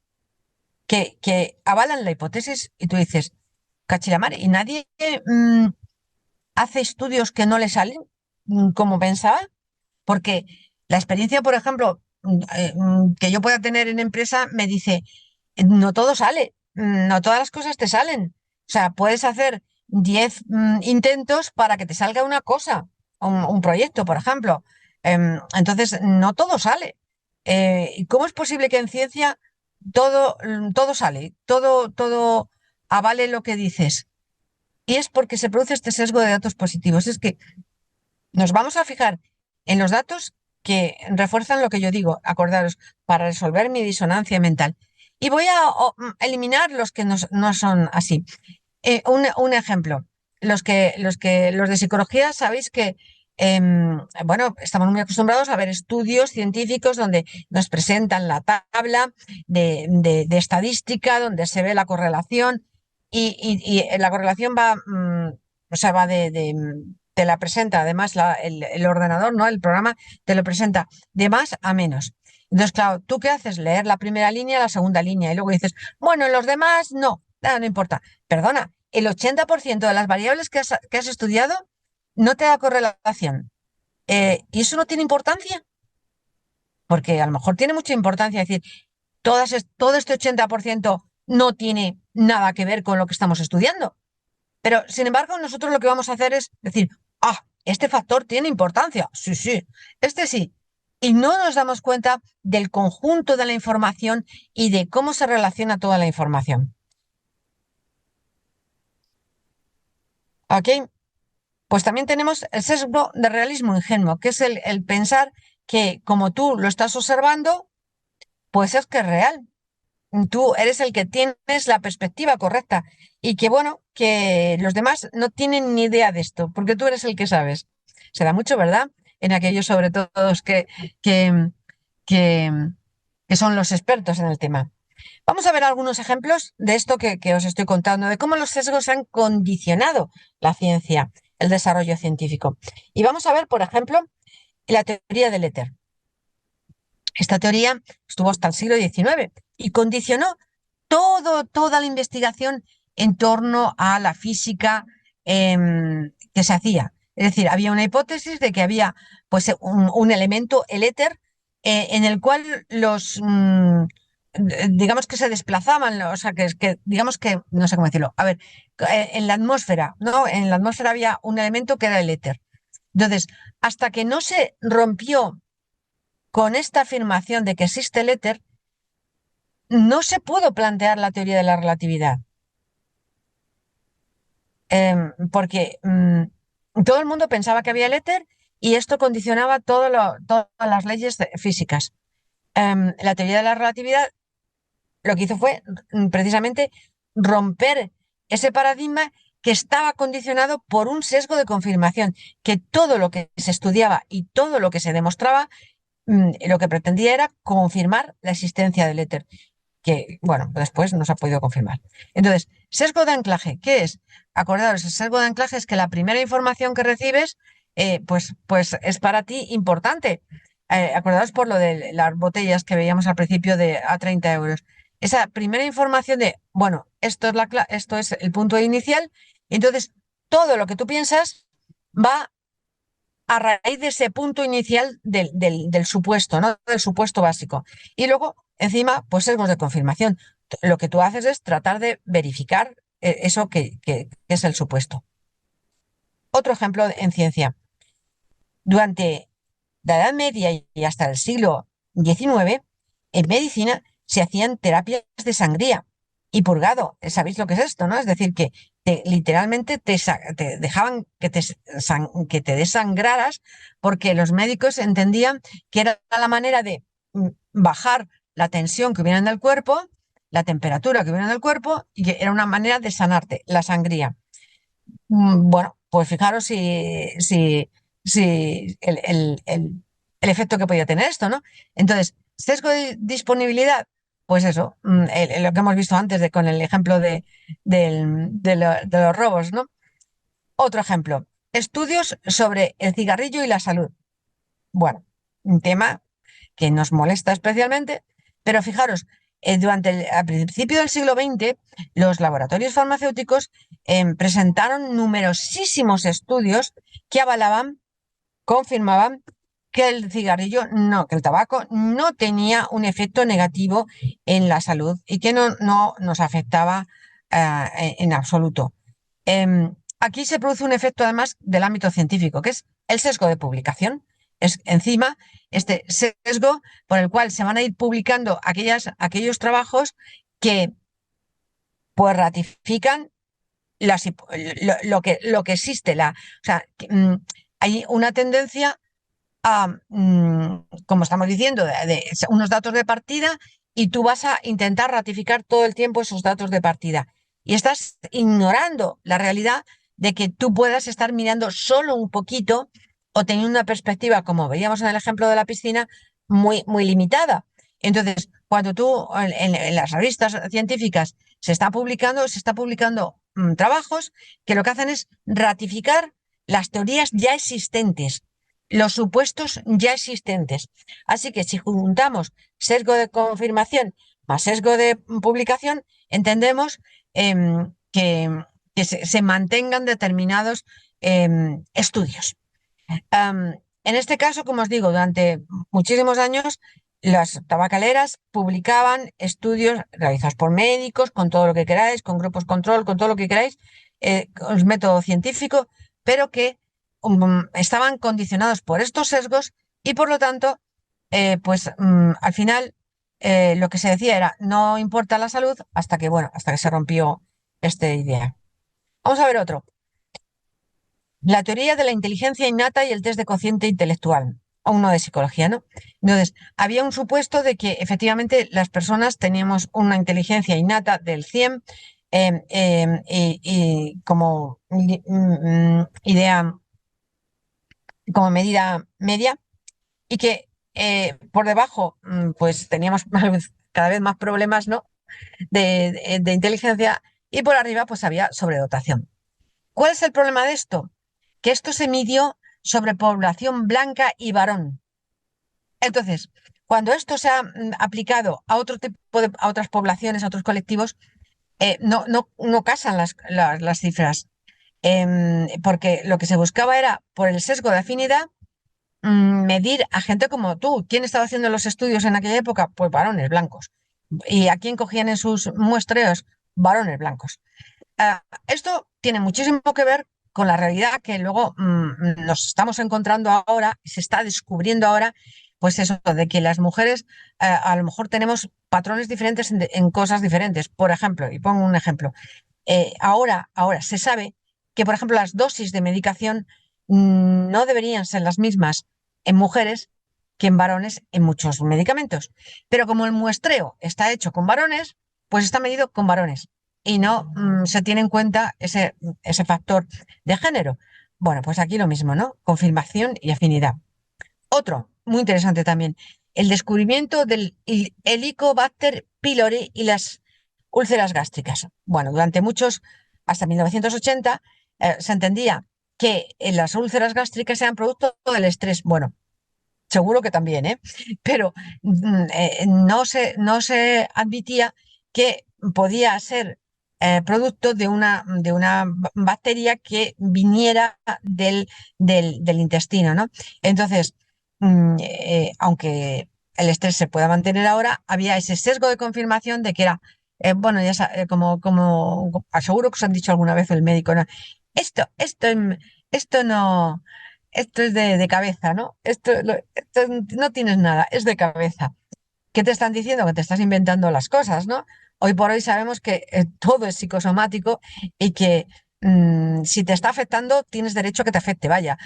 que avalan la hipótesis, y tú dices, cachilamare, y nadie mm, hace estudios que no le salen como pensaba, porque la experiencia, por ejemplo, que yo pueda tener en empresa me dice, no todo sale, no todas las cosas te salen. O sea, puedes hacer 10 intentos para que te salga una cosa, un proyecto, por ejemplo. Entonces, no todo sale. ¿Y cómo es posible que en ciencia todo sale, todo avale lo que dices? Y es porque se produce este sesgo de datos positivos. Es que nos vamos a fijar en los datos que refuerzan lo que yo digo, acordaros, para resolver mi disonancia mental. Y voy a eliminar los que no son así. Un ejemplo, los de psicología, sabéis que, bueno, estamos muy acostumbrados a ver estudios científicos donde nos presentan la tabla de estadística, donde se ve la correlación. y la correlación va, o sea, va te la presenta, además el ordenador, ¿no? El programa te lo presenta de más a menos. Entonces, claro, ¿tú qué haces? Leer la primera línea, la segunda línea, y luego dices, bueno, los demás no, no importa. Perdona, el 80% de las variables que has estudiado no te da correlación. ¿Y eso no tiene importancia? Porque a lo mejor tiene mucha importancia decir, todo este 80% no tiene nada que ver con lo que estamos estudiando. Pero, sin embargo, nosotros lo que vamos a hacer es decir, este factor tiene importancia. Sí, sí, este sí. Y no nos damos cuenta del conjunto de la información y de cómo se relaciona toda la información. ¿Ok? Pues también tenemos el sesgo de realismo ingenuo, que es el pensar que como tú lo estás observando, pues es que es real. Tú eres el que tienes la perspectiva correcta y que bueno, que los demás no tienen ni idea de esto, porque tú eres el que sabes. Se da mucho, ¿verdad? En aquellos sobre todo que, que, que son los expertos en el tema. Vamos a ver algunos ejemplos de esto que os estoy contando, de cómo los sesgos han condicionado la ciencia, el desarrollo científico. Y vamos a ver, por ejemplo, la teoría del éter. Esta teoría estuvo hasta el siglo XIX y condicionó toda la investigación en torno a la física que se hacía. Es decir, había una hipótesis de que había pues, un elemento, el éter, en el cual digamos que se desplazaban, o sea, digamos que, no sé cómo decirlo, a ver, en la atmósfera, ¿no? En la atmósfera había un elemento que era el éter. Entonces, hasta que no se rompió con esta afirmación de que existe el éter, no se pudo plantear la teoría de la relatividad. Porque todo el mundo pensaba que había el éter y esto condicionaba todas las leyes físicas. La teoría de la relatividad lo que hizo fue precisamente romper ese paradigma que estaba condicionado por un sesgo de confirmación, que todo lo que se estudiaba y todo lo que se demostraba, lo que pretendía era confirmar la existencia del éter, que, bueno, después no se ha podido confirmar. Entonces, sesgo de anclaje, ¿qué es? Acordaros, el sesgo de anclaje es que la primera información que recibes, pues es para ti importante. Acordaros por lo de las botellas que veíamos al principio de a 30 euros. Esa primera información de, bueno, esto es el punto inicial, entonces todo lo que tú piensas va a raíz de ese punto inicial del supuesto, ¿no? Del supuesto básico. Y luego, encima, pues sesgos de confirmación. Lo que tú haces es tratar de verificar eso que es el supuesto. Otro ejemplo en ciencia. Durante la Edad Media y hasta el siglo XIX, en medicina se hacían terapias de sangría y purgado. ¿Sabéis lo que es esto, no? Es decir, que literalmente te dejaban que te desangraras porque los médicos entendían que era la manera de bajar la tensión que hubiera en el cuerpo, la temperatura que hubiera en el cuerpo, y que era una manera de sanarte, la sangría. Bueno, pues fijaros si el efecto que podía tener esto, ¿no? Entonces, sesgo de disponibilidad, pues eso, lo que hemos visto antes con el ejemplo de los robos, ¿no? Otro ejemplo, estudios sobre el cigarrillo y la salud. Bueno, un tema que nos molesta especialmente, pero fijaros, al principio del siglo XX, los laboratorios farmacéuticos presentaron numerosísimos estudios que avalaban, confirmaban que el cigarrillo, no, que el tabaco no tenía un efecto negativo en la salud y que no nos afectaba en absoluto. Aquí se produce un efecto además del ámbito científico, que es el sesgo de publicación. Es encima este sesgo por el cual se van a ir publicando aquellos trabajos que pues ratifican lo que existe. O sea, hay una tendencia a, como estamos diciendo, de unos datos de partida y tú vas a intentar ratificar todo el tiempo esos datos de partida. Y estás ignorando la realidad de que tú puedas estar mirando solo un poquito o teniendo una perspectiva, como veíamos en el ejemplo de la piscina, muy, muy limitada. Entonces, cuando tú en las revistas científicas se está publicando trabajos que lo que hacen es ratificar las teorías ya existentes, los supuestos ya existentes. Así que si juntamos sesgo de confirmación más sesgo de publicación, entendemos que se mantengan determinados estudios. En este caso, como os digo, durante muchísimos años las tabacaleras publicaban estudios realizados por médicos, con todo lo que queráis, con grupos control, con todo lo que queráis, con método científico, pero que estaban condicionados por estos sesgos y por lo tanto, al final lo que se decía era no importa la salud hasta que, bueno, hasta que se rompió esta idea. Vamos a ver otro. La teoría de la inteligencia innata y el test de cociente intelectual, o uno de psicología, ¿no? Entonces, había un supuesto de que efectivamente las personas teníamos una inteligencia innata del 100 y como idea, como medida media, y que por debajo pues teníamos cada vez más problemas, ¿no? de inteligencia y por arriba pues había sobredotación. ¿Cuál es el problema de esto? Que esto se midió sobre población blanca y varón. Entonces, cuando esto se ha aplicado a otro tipo a otras poblaciones, a otros colectivos, no casan las cifras, porque lo que se buscaba era, por el sesgo de afinidad, medir a gente como tú. ¿Quién estaba haciendo los estudios en aquella época? Pues varones blancos. ¿Y a quién cogían en sus muestreos? Varones blancos. Esto tiene muchísimo que ver con la realidad que luego nos estamos encontrando ahora, se está descubriendo ahora, pues eso, de que las mujeres a lo mejor tenemos patrones diferentes en cosas diferentes. Por ejemplo, y pongo un ejemplo, ahora se sabe que, por ejemplo, las dosis de medicación no deberían ser las mismas en mujeres que en varones en muchos medicamentos. Pero como el muestreo está hecho con varones, pues está medido con varones y no se tiene en cuenta ese factor de género. Bueno, pues aquí lo mismo, ¿no? Confirmación y afinidad. Otro, muy interesante también, el descubrimiento del Helicobacter pylori y las úlceras gástricas. Bueno, durante muchos, hasta 1980, se entendía que las úlceras gástricas eran producto del estrés. Bueno, seguro que también, ¿eh? Pero no se admitía que podía ser producto de una bacteria que viniera del intestino, ¿no? Entonces, aunque el estrés se pueda mantener ahora, había ese sesgo de confirmación de que era, bueno, ya como seguro que os han dicho alguna vez el médico, ¿no? Esto no, esto es de cabeza, ¿no? Esto no tienes nada, es de cabeza. ¿Qué te están diciendo? Que te estás inventando las cosas, ¿no? Hoy por hoy sabemos que todo es psicosomático y que si te está afectando, tienes derecho a que te afecte, vaya.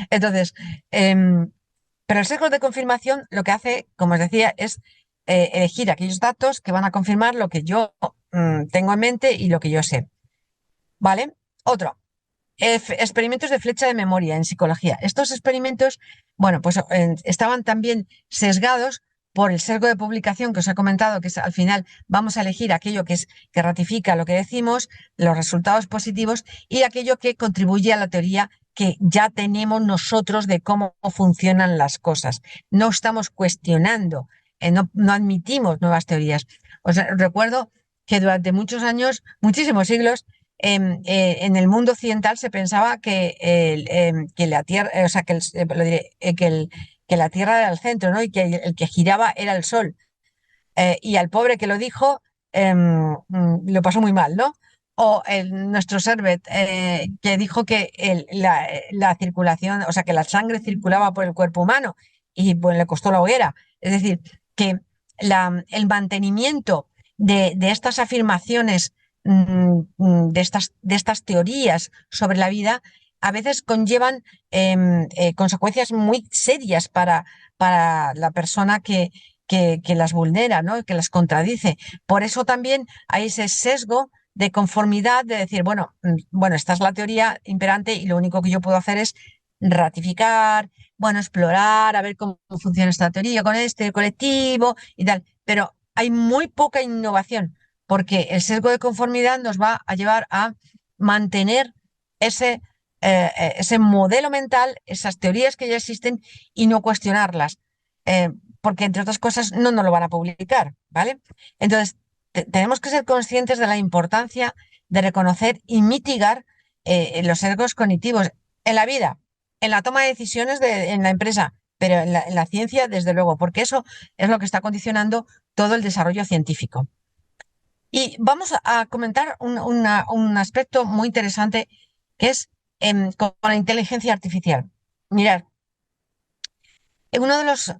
Entonces, pero el sesgo de confirmación lo que hace, como os decía, es elegir aquellos datos que van a confirmar lo que yo tengo en mente y lo que yo sé. ¿Vale? Otro. Experimentos de flecha de memoria en psicología. Estos experimentos, bueno, pues estaban también sesgados por el sesgo de publicación que os he comentado, que es al final vamos a elegir aquello que ratifica lo que decimos, los resultados positivos y aquello que contribuye a la teoría que ya tenemos nosotros de cómo funcionan las cosas. No estamos cuestionando, no admitimos nuevas teorías. Os recuerdo que durante muchos años, muchísimos siglos, en el mundo occidental se pensaba que la Tierra, o sea, lo diré, que la Tierra era el centro, ¿no? Y que el que giraba era el Sol. Y al pobre que lo dijo, lo pasó muy mal, ¿no? O nuestro Servet, que dijo que la circulación, o sea, que la sangre circulaba por el cuerpo humano y pues le costó la hoguera. Es decir, que el mantenimiento de estas afirmaciones, de estas teorías sobre la vida, a veces conllevan consecuencias muy serias para la persona que las vulnera, ¿no? Que las contradice. Por eso también hay ese sesgo de conformidad, de decir, bueno, esta es la teoría imperante y lo único que yo puedo hacer es ratificar, bueno, explorar, a ver cómo funciona esta teoría con este colectivo y tal. Pero hay muy poca innovación, porque el sesgo de conformidad nos va a llevar a mantener ese, ese modelo mental, esas teorías que ya existen y no cuestionarlas, eh, porque entre otras cosas no nos lo van a publicar, ¿vale? Entonces, tenemos que ser conscientes de la importancia de reconocer y mitigar los sesgos cognitivos en la vida, en la toma de decisiones en la empresa, pero en la ciencia, desde luego, porque eso es lo que está condicionando todo el desarrollo científico. Y vamos a comentar un aspecto muy interesante que es con la inteligencia artificial. Mirad, uno de los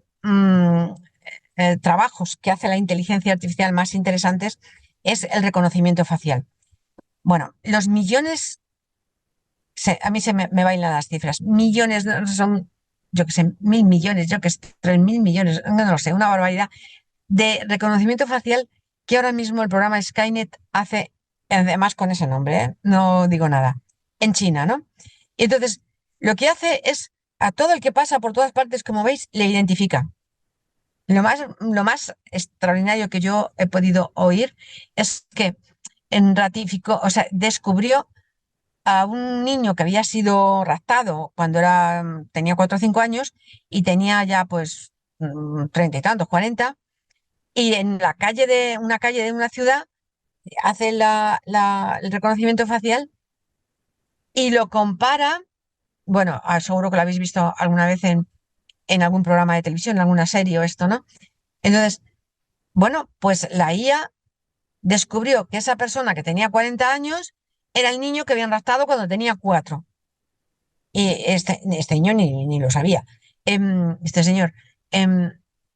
trabajos que hace la inteligencia artificial más interesantes es el reconocimiento facial. Bueno, los millones, a mí me bailan las cifras, millones, son, yo que sé, 1.000 millones, yo que sé, 3.000 millones, no lo sé, una barbaridad de reconocimiento facial que ahora mismo el programa Skynet hace, además con ese nombre, ¿eh? No digo nada, en China, ¿no? Y entonces, lo que hace es a todo el que pasa por todas partes, como veis, le identifica. Lo más extraordinario que yo he podido oír es que ratificó, o sea, descubrió a un niño que había sido raptado cuando tenía 4 o 5 años y tenía ya pues 30 y tantos, 40, y en la calle una calle de una ciudad hace el reconocimiento facial y lo compara, bueno, seguro que lo habéis visto alguna vez en algún programa de televisión, en alguna serie o esto, ¿no? Entonces, bueno, pues la IA descubrió que esa persona que tenía 40 años era el niño que habían raptado cuando tenía 4. Y este niño ni lo sabía. Este señor em,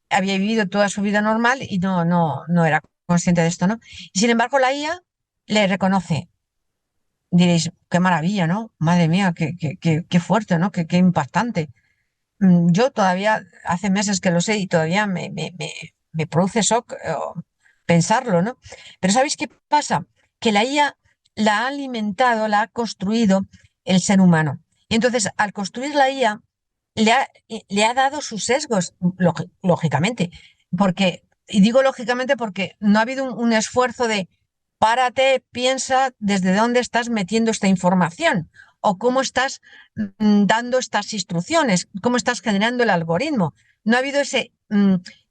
había vivido toda su vida normal y no era consciente de esto, ¿no? Y sin embargo, la IA le reconoce. Diréis, qué maravilla, ¿no? Madre mía, qué fuerte, ¿no? Qué impactante. Yo todavía hace meses que lo sé y todavía me produce shock pensarlo, ¿no? Pero ¿sabéis qué pasa? Que la IA la ha alimentado, la ha construido el ser humano. Y entonces, al construir la IA, le ha dado sus sesgos, lógicamente. Y digo lógicamente porque no ha habido un esfuerzo de párate, piensa desde dónde estás metiendo esta información o cómo estás dando estas instrucciones, cómo estás generando el algoritmo. No ha habido ese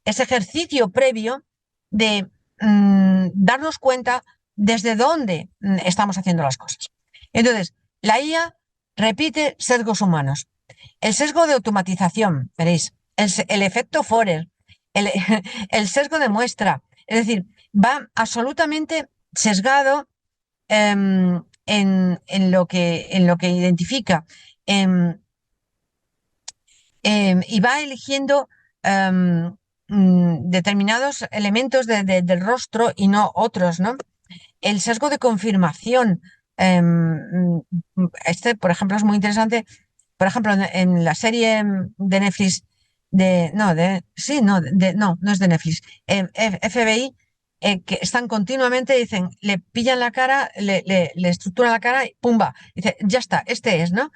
ejercicio previo de darnos cuenta desde dónde estamos haciendo las cosas. Entonces, la IA repite sesgos humanos. El sesgo de automatización, veréis, el efecto Forer, el, el sesgo de muestra, es decir, va absolutamente sesgado en lo que identifica y va eligiendo determinados elementos del rostro y no otros, ¿no? El sesgo de confirmación, por ejemplo, es muy interesante. Por ejemplo, en la serie de Netflix sí, no es de Netflix, FBI, que están continuamente, dicen, le pillan la cara, le estructuran la cara y ¡pumba! Dice, ya está, este es, ¿no?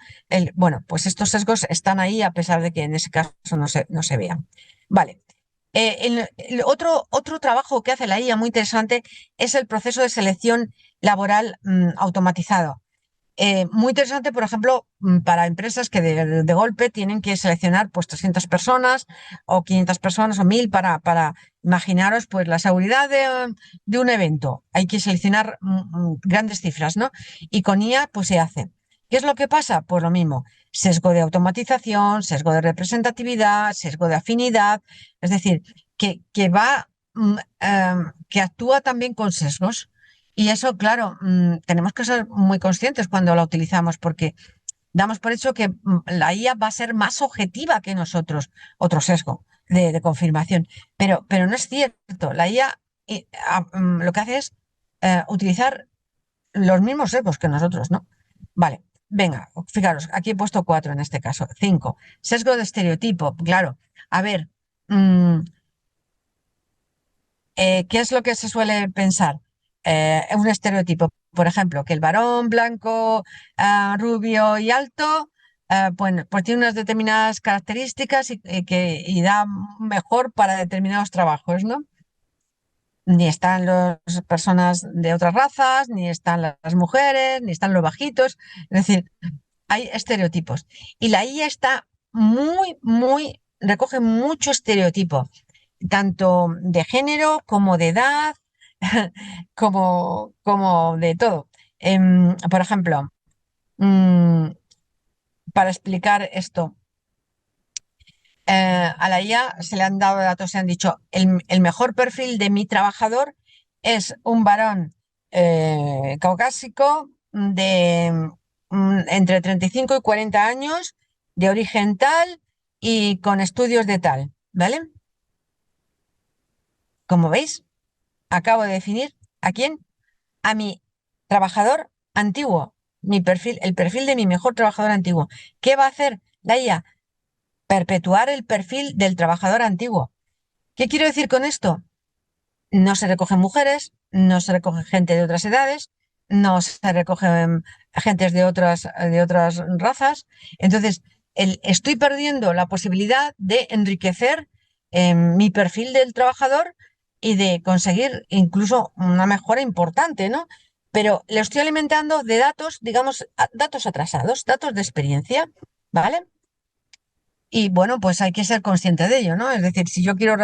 Bueno, pues estos sesgos están ahí a pesar de que en ese caso no se vean. Vale. El otro trabajo que hace la IA muy interesante es el proceso de selección laboral automatizado. Muy interesante, por ejemplo, para empresas que de golpe tienen que seleccionar pues 300 personas o 500 personas o 1.000 para imaginaros pues la seguridad de un evento. Hay que seleccionar grandes cifras, ¿no? Y con IA pues se hace. ¿Qué es lo que pasa? Pues lo mismo, sesgo de automatización, sesgo de representatividad, sesgo de afinidad, es decir, que actúa también con sesgos. Y eso, claro, tenemos que ser muy conscientes cuando la utilizamos porque damos por hecho que la IA va a ser más objetiva que nosotros, otro sesgo de confirmación. Pero no es cierto. La IA lo que hace es utilizar los mismos sesgos que nosotros, ¿no? Vale, venga, fijaros, aquí he puesto 4 en este caso. 5. Sesgo de estereotipo, claro. A ver, mm, ¿qué es lo que se suele pensar? Un estereotipo, por ejemplo, que el varón blanco, rubio y alto, bueno, pues tiene unas determinadas características y da mejor para determinados trabajos, ¿no? Ni están las personas de otras razas, ni están las mujeres, ni están los bajitos. Es decir, hay estereotipos. Y la IA está recoge mucho estereotipo, tanto de género como de edad, como de todo. Por ejemplo, mm, para explicar esto, a la IA se le han dado datos, se han dicho, el mejor perfil de mi trabajador es un varón caucásico de entre 35 y 40 años, de origen tal y con estudios de tal, ¿vale? Como veis, acabo de definir a quién, a mi trabajador antiguo, el perfil de mi mejor trabajador antiguo. ¿Qué va a hacer la IA? Perpetuar el perfil del trabajador antiguo. ¿Qué quiero decir con esto? No se recogen mujeres, no se recoge gente de otras edades, no se recogen gentes de otras razas. Entonces, estoy perdiendo la posibilidad de enriquecer mi perfil del trabajador y de conseguir incluso una mejora importante, ¿no? Pero le estoy alimentando de datos, digamos, datos atrasados, datos de experiencia, ¿vale? Y bueno, pues hay que ser consciente de ello, ¿no? Es decir, si yo quiero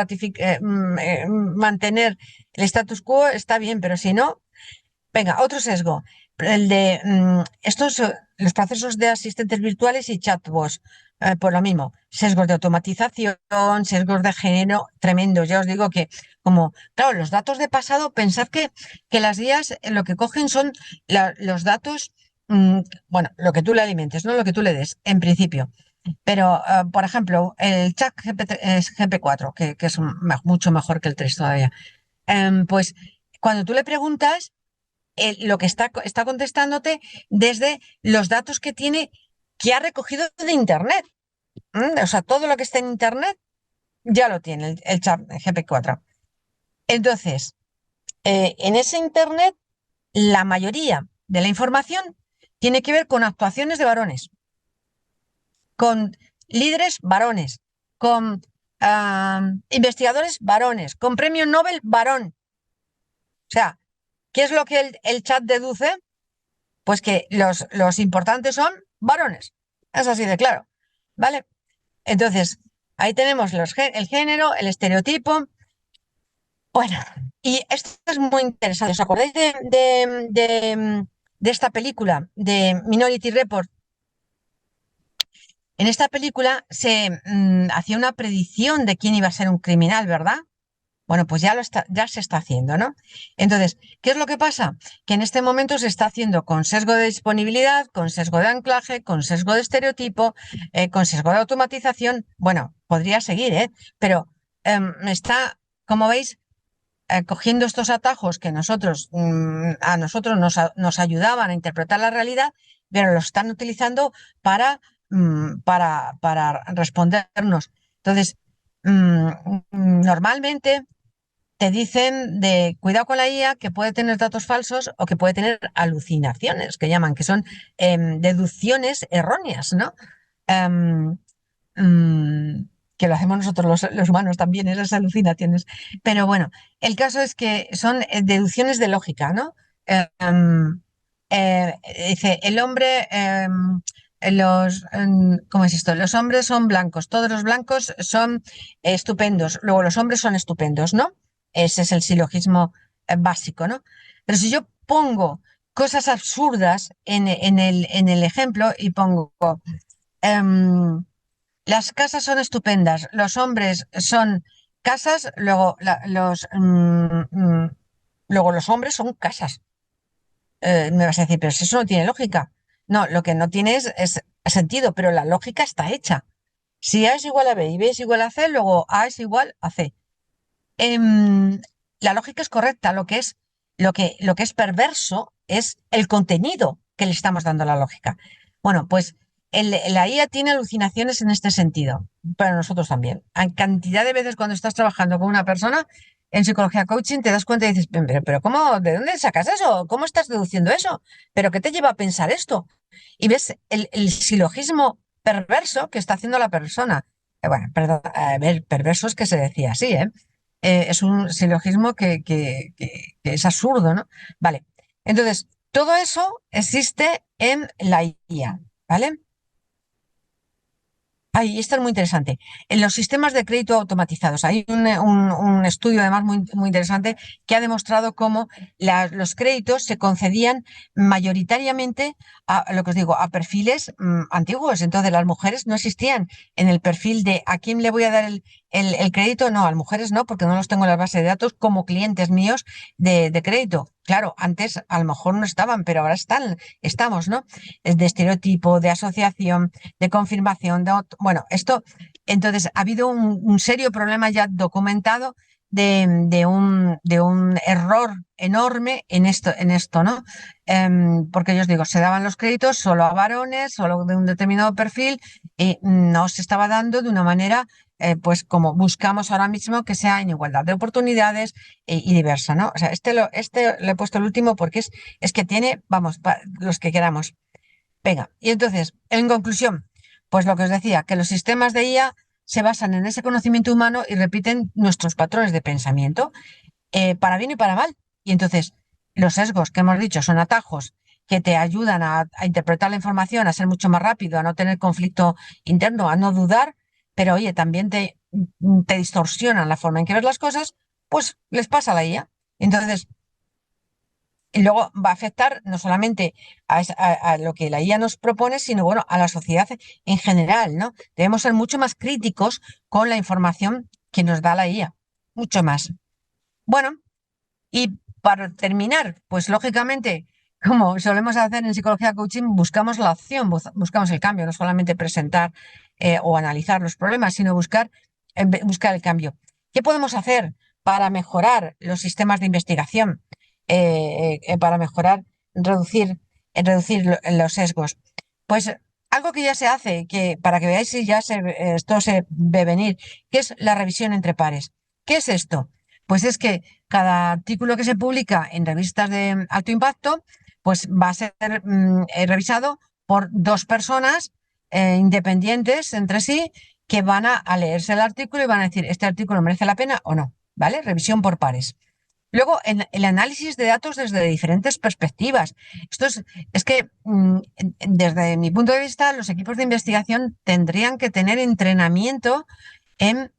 mantener el status quo, está bien, pero si no, venga, otro sesgo. El de los procesos de asistentes virtuales y chatbots, por lo mismo, sesgos de automatización, sesgos de género, tremendos. Ya os digo que, como, claro, los datos de pasado, pensad que las guías lo que cogen son los datos, bueno, lo que tú le alimentes, no lo que tú le des, en principio. Pero, por ejemplo, el chat GP4, que es mucho mejor que el 3 todavía, pues cuando tú le preguntas, lo que está contestándote desde los datos que tiene, que ha recogido de Internet. O sea, todo lo que está en Internet ya lo tiene el chat GP4. Entonces, en ese Internet, la mayoría de la información tiene que ver con actuaciones de varones, con líderes varones, con investigadores varones, con premio Nobel varón. O sea, ¿qué es lo que el chat deduce? Pues que los importantes son varones. Es así de claro. ¿Vale? Entonces, ahí tenemos el género, el estereotipo. Bueno, y esto es muy interesante. ¿Os acordáis de esta película, de Minority Report? En esta película se hacía una predicción de quién iba a ser un criminal, ¿verdad? Bueno, pues ya se está haciendo, ¿no? Entonces, ¿qué es lo que pasa? Que en este momento se está haciendo con sesgo de disponibilidad, con sesgo de anclaje, con sesgo de estereotipo, con sesgo de automatización. Bueno, podría seguir, ¿eh? Pero está, como veis, cogiendo estos atajos que a nosotros nos ayudaban a interpretar la realidad, pero los están utilizando para respondernos. Entonces, normalmente te dicen de cuidado con la IA, que puede tener datos falsos o que puede tener alucinaciones, que llaman, que son deducciones erróneas, ¿no? Em, mm, que lo hacemos nosotros los humanos también, esas alucinaciones. Pero bueno, el caso es que son deducciones de lógica, ¿no? Em, eh, Dice, el hombre, ¿cómo es esto? Los hombres son blancos, todos los blancos son estupendos, luego los hombres son estupendos, ¿no? Ese es el silogismo básico, ¿no? Pero si yo pongo cosas absurdas en el ejemplo y pongo, em, las casas son estupendas, los hombres son casas, luego los hombres son casas. Me vas a decir, pero si eso no tiene lógica. No, lo que no tiene es sentido, pero la lógica está hecha. Si A es igual a B y B es igual a C, luego A es igual a C. Em, la lógica es correcta, lo que es perverso es el contenido que le estamos dando a la lógica. Bueno, pues la IA tiene alucinaciones en este sentido, pero nosotros también. Hay cantidad de veces cuando estás trabajando con una persona en psicología coaching te das cuenta y dices, pero ¿cómo, de dónde sacas eso? ¿Cómo estás deduciendo eso? ¿Pero qué te lleva a pensar esto? Y ves el silogismo perverso que está haciendo la persona. Bueno, perdón, a ver, perverso es que se decía así, ¿eh? es un silogismo que es absurdo, ¿no? Vale, entonces, todo eso existe en la IA, ¿vale? Ay, esto es muy interesante. En los sistemas de crédito automatizados hay un estudio además muy interesante que ha demostrado cómo los créditos se concedían mayoritariamente a lo que os digo, a perfiles antiguos. Entonces las mujeres no existían en el perfil de ¿a quién le voy a dar el crédito? No, a las mujeres no, porque no los tengo en la base de datos como clientes míos de crédito. Claro, antes a lo mejor no estaban, pero ahora estamos, ¿no? Es de estereotipo, de asociación, de confirmación, bueno, esto, entonces ha habido un serio problema ya documentado de un error enorme en esto, ¿no? Porque yo os digo, se daban los créditos solo a varones, solo de un determinado perfil, y no se estaba dando de una manera, pues como buscamos ahora mismo, que sea en igualdad de oportunidades y diversa, ¿no? O sea, este lo he puesto el último porque es que tiene, vamos, los que queramos. Venga, y entonces, en conclusión, pues lo que os decía, que los sistemas de IA se basan en ese conocimiento humano y repiten nuestros patrones de pensamiento, para bien y para mal. Y entonces, los sesgos que hemos dicho son atajos que te ayudan a interpretar la información, a ser mucho más rápido, a no tener conflicto interno, a no dudar, pero oye, también te distorsionan la forma en que ves las cosas, pues les pasa a la IA. Entonces, y luego va a afectar no solamente a lo que la IA nos propone, sino bueno, a la sociedad en general, ¿no? Debemos ser mucho más críticos con la información que nos da la IA, mucho más. Bueno, y para terminar, pues lógicamente, como solemos hacer en psicología coaching, buscamos la opción, buscamos el cambio, no solamente presentar o analizar los problemas, sino buscar el cambio. ¿Qué podemos hacer para mejorar los sistemas de investigación? Para mejorar, reducir los sesgos. Pues algo que ya se hace, que para que veáis si ya esto se ve venir, que es la revisión entre pares. ¿Qué es esto? Pues es que cada artículo que se publica en revistas de alto impacto, pues va a ser revisado por dos personas independientes entre sí que van a leerse el artículo y van a decir, ¿este artículo merece la pena o no? ¿Vale? Revisión por pares. Luego, el análisis de datos desde diferentes perspectivas. Es que, desde mi punto de vista, los equipos de investigación tendrían que tener entrenamiento en,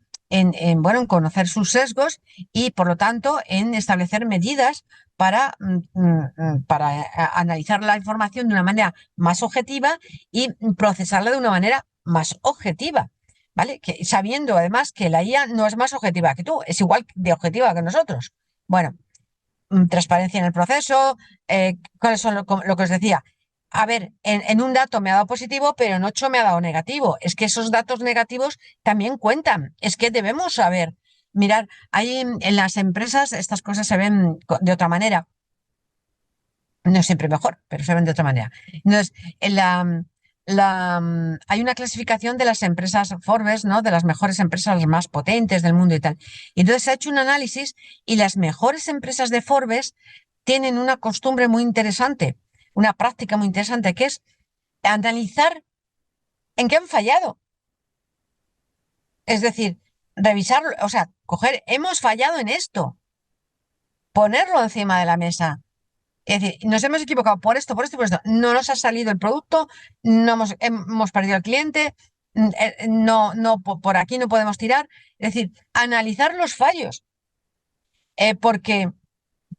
bueno, en conocer sus sesgos y, por lo tanto, en establecer medidas para analizar la información de una manera más objetiva y procesarla de una manera más objetiva. ¿Vale? Sabiendo además que la IA no es más objetiva que tú, es igual de objetiva que nosotros. Bueno, transparencia en el proceso, cuáles son lo que os decía. A ver, en un dato me ha dado positivo, pero en 8 me ha dado negativo. Es que esos datos negativos también cuentan. Es que debemos saber. Mirar, ahí en las empresas estas cosas se ven de otra manera. No siempre mejor, pero se ven de otra manera. Entonces, hay una clasificación de las empresas Forbes, ¿no? De las mejores empresas, las más potentes del mundo y tal. Y entonces se ha hecho un análisis y las mejores empresas de Forbes tienen una costumbre muy interesante, una práctica muy interesante, que es analizar en qué han fallado. Es decir, revisar, o sea, hemos fallado en esto, ponerlo encima de la mesa. Es decir, nos hemos equivocado por esto, por esto, por esto. No nos ha salido el producto, no hemos perdido al cliente, no, no, por aquí no podemos tirar. Es decir, analizar los fallos. Porque,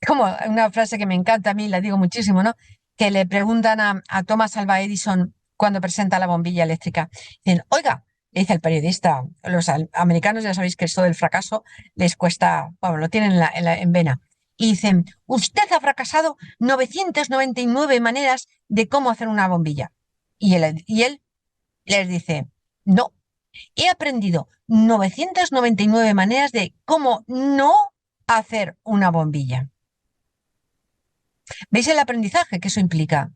como una frase que me encanta a mí, la digo muchísimo, ¿no? Que le preguntan a Thomas Alva Edison cuando presenta la bombilla eléctrica. Dicen, oiga, le dice el periodista, los americanos ya sabéis que esto del fracaso les cuesta, bueno, lo tienen en vena. Y dicen, usted ha fracasado 999 maneras de cómo hacer una bombilla. Y él les dice, no, he aprendido 999 maneras de cómo no hacer una bombilla. ¿Veis el aprendizaje que eso implica?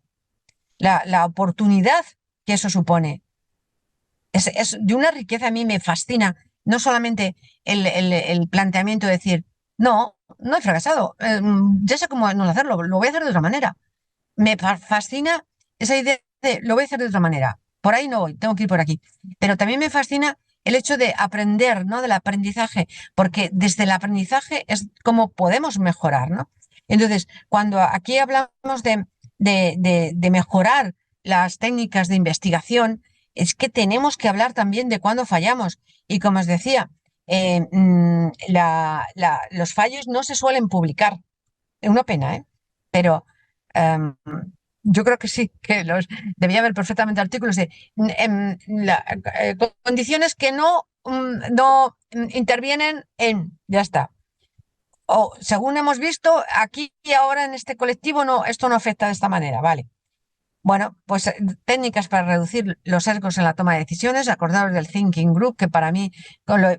La oportunidad que eso supone. Es de una riqueza, a mí me fascina, no solamente el planteamiento de decir, no, no he fracasado, ya sé cómo no hacerlo, lo voy a hacer de otra manera. Me fascina esa idea de lo voy a hacer de otra manera. Por ahí no voy, tengo que ir por aquí. Pero también me fascina el hecho de aprender, ¿no? Del aprendizaje, porque desde el aprendizaje es como podemos mejorar, ¿no? Entonces, cuando aquí hablamos de mejorar las técnicas de investigación, es que tenemos que hablar también de cuándo fallamos. Y como os decía, los fallos no se suelen publicar. Es una pena, ¿eh? Pero em, yo creo que sí, que debía haber perfectamente artículos de condiciones que no intervienen en, ya está. O según hemos visto, aquí y ahora en este colectivo no, esto no afecta de esta manera, vale. Bueno, pues técnicas para reducir los sesgos en la toma de decisiones, acordaros del Thinking Group, que para mí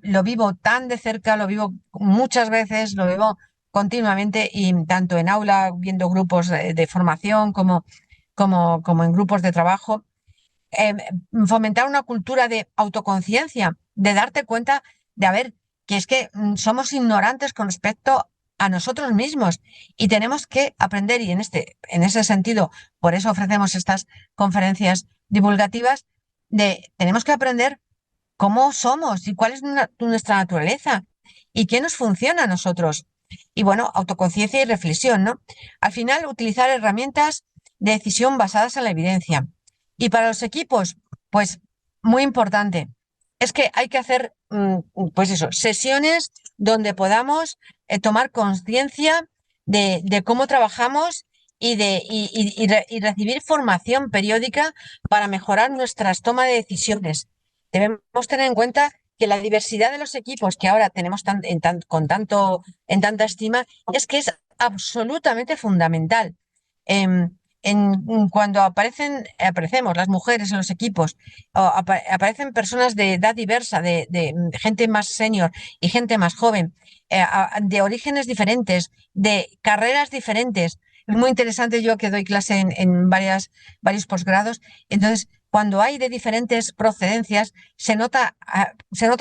lo vivo tan de cerca, lo vivo muchas veces, lo vivo continuamente y tanto en aula, viendo grupos de formación como en grupos de trabajo. eh, Fomentar una cultura de autoconciencia, de darte cuenta de, a ver, que es que somos ignorantes con respecto a nosotros mismos y tenemos que aprender y en ese sentido, por eso ofrecemos estas conferencias divulgativas, tenemos que aprender cómo somos y cuál es nuestra naturaleza y qué nos funciona a nosotros. Y bueno, autoconciencia y reflexión, ¿no? Al final, utilizar herramientas de decisión basadas en la evidencia. Y para los equipos, pues muy importante, es que hay que hacer, pues eso, sesiones donde podamos tomar conciencia de cómo trabajamos y recibir formación periódica para mejorar nuestras tomas de decisiones. Debemos tener en cuenta que la diversidad de los equipos que ahora tenemos en tanta estima es que es absolutamente fundamental. Cuando aparecemos las mujeres en los equipos, o aparecen personas de edad diversa, de gente más senior y gente más joven, de orígenes diferentes, de carreras diferentes. Es muy interesante, yo que doy clase en varios posgrados, entonces cuando hay de diferentes procedencias, se nota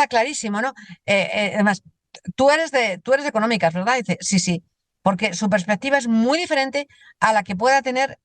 clarísimo, ¿no? Además, tú eres de económicas, ¿verdad? Dice, sí, sí, porque su perspectiva es muy diferente a la que pueda tener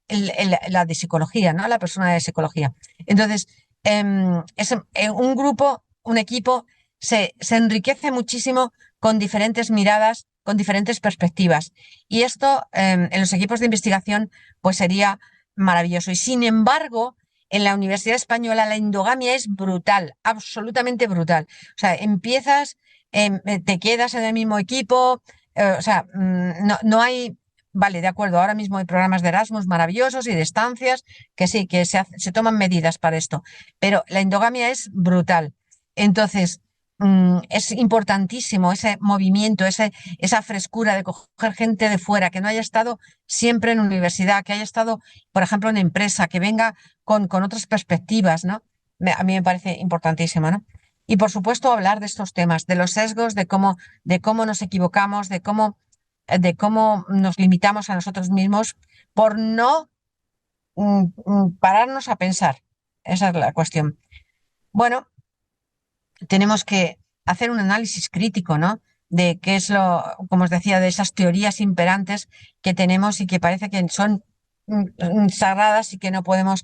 la de psicología, ¿no? La persona de psicología. Entonces, un grupo, un equipo, se enriquece muchísimo con diferentes miradas, con diferentes perspectivas. Y esto, en los equipos de investigación, pues sería maravilloso. Y sin embargo, en la Universidad Española la endogamia es brutal, absolutamente brutal. O sea, te quedas en el mismo equipo, o sea, no hay, vale, de acuerdo, ahora mismo hay programas de Erasmus maravillosos y de estancias, que sí, que se toman medidas para esto, pero la endogamia es brutal. Entonces, es importantísimo ese movimiento, esa frescura de coger gente de fuera, que no haya estado siempre en universidad, que haya estado, por ejemplo, en empresa, que venga con otras perspectivas, ¿no? A mí me parece importantísimo, ¿no? Y por supuesto hablar de estos temas, de los sesgos, de cómo nos equivocamos, de cómo nos limitamos a nosotros mismos por no pararnos a pensar. Esa es la cuestión. Bueno, tenemos que hacer un análisis crítico, ¿no? De qué es como os decía, de esas teorías imperantes que tenemos y que parece que son sagradas y que no podemos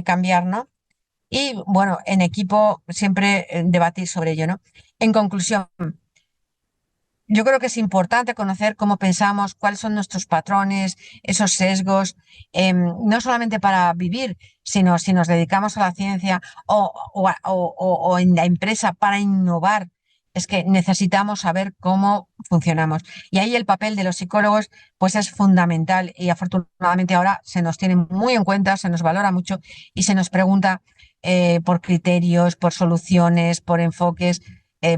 cambiar, ¿no? Y bueno, en equipo siempre debatir sobre ello, ¿no? En conclusión, yo creo que es importante conocer cómo pensamos, cuáles son nuestros patrones, esos sesgos, no solamente para vivir, sino si nos dedicamos a la ciencia o en la empresa para innovar. Es que necesitamos saber cómo funcionamos. Y ahí el papel de los psicólogos pues es fundamental y afortunadamente ahora se nos tiene muy en cuenta, se nos valora mucho y se nos pregunta por criterios, por soluciones, por enfoques.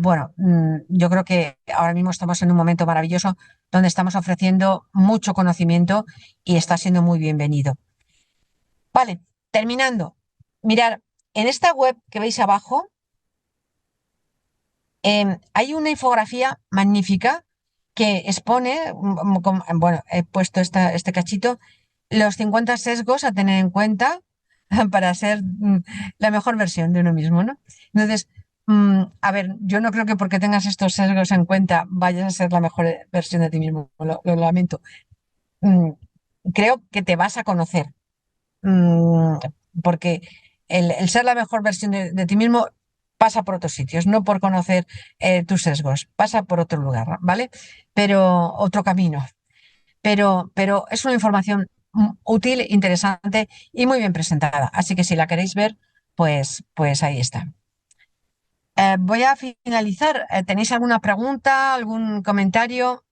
Bueno, yo creo que ahora mismo estamos en un momento maravilloso donde estamos ofreciendo mucho conocimiento y está siendo muy bienvenido. Vale, terminando. Mirar, en esta web que veis abajo hay una infografía magnífica que expone, bueno, he puesto este cachito, los 50 sesgos a tener en cuenta para ser la mejor versión de uno mismo, ¿no? Entonces, a ver, yo no creo que porque tengas estos sesgos en cuenta vayas a ser la mejor versión de ti mismo, lo lamento. Mm, Creo que te vas a conocer, mm, porque el ser la mejor versión de ti mismo pasa por otros sitios, no por conocer tus sesgos, pasa por otro lugar, ¿vale? Pero otro camino. Pero es una información útil, interesante y muy bien presentada. Así que si la queréis ver, pues ahí está. Voy a finalizar. ¿Tenéis alguna pregunta, algún comentario?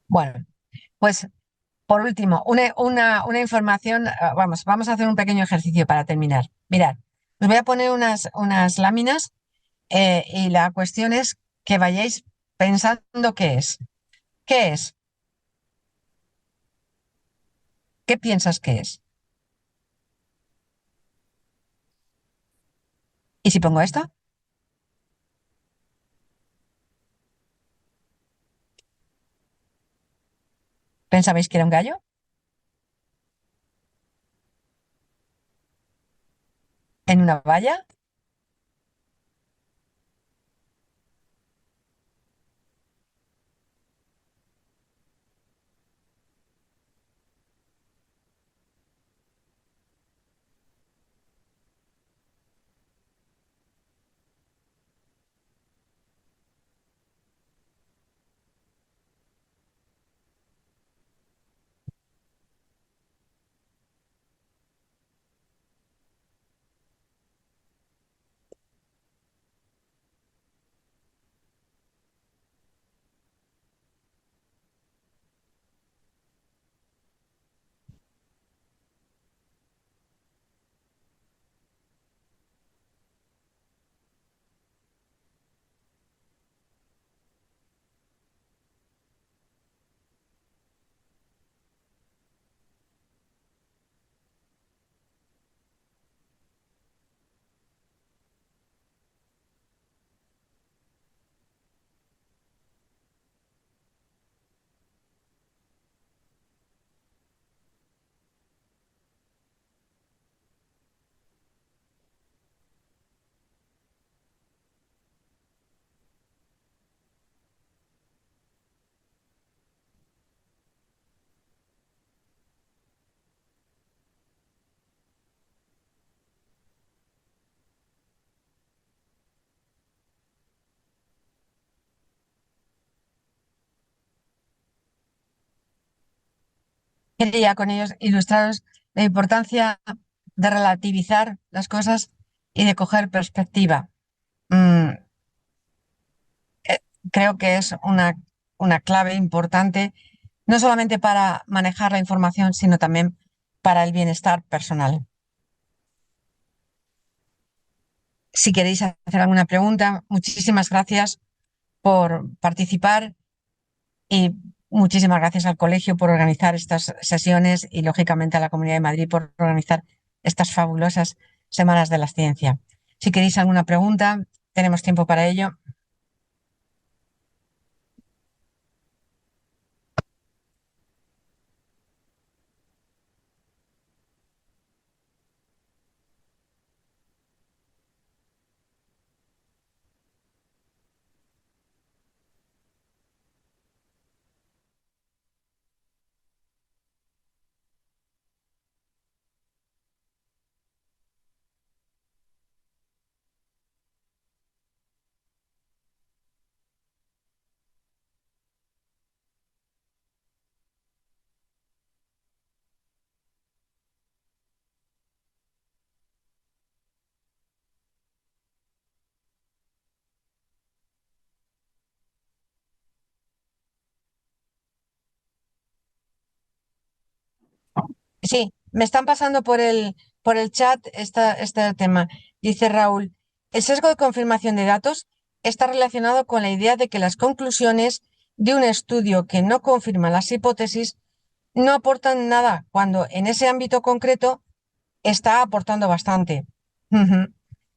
Bueno, pues por último, una información, vamos a hacer un pequeño ejercicio para terminar. Mirad, os voy a poner unas láminas y la cuestión es que vayáis pensando qué es. ¿Qué es? ¿Qué piensas que es? ¿Y si pongo esto? ¿Pensabais que era un gallo? ¿En una valla? Quería con ellos ilustraros la importancia de relativizar las cosas y de coger perspectiva. Mm, eh, Creo que es una clave importante, no solamente para manejar la información, sino también para el bienestar personal. Si queréis hacer alguna pregunta, muchísimas gracias por participar y muchísimas gracias al colegio por organizar estas sesiones y, lógicamente, a la Comunidad de Madrid por organizar estas fabulosas Semanas de la Ciencia. Si queréis alguna pregunta, tenemos tiempo para ello. Sí, me están pasando por el chat este tema. Dice Raúl, el sesgo de confirmación de datos está relacionado con la idea de que las conclusiones de un estudio que no confirma las hipótesis no aportan nada, cuando en ese ámbito concreto está aportando bastante. Ujú.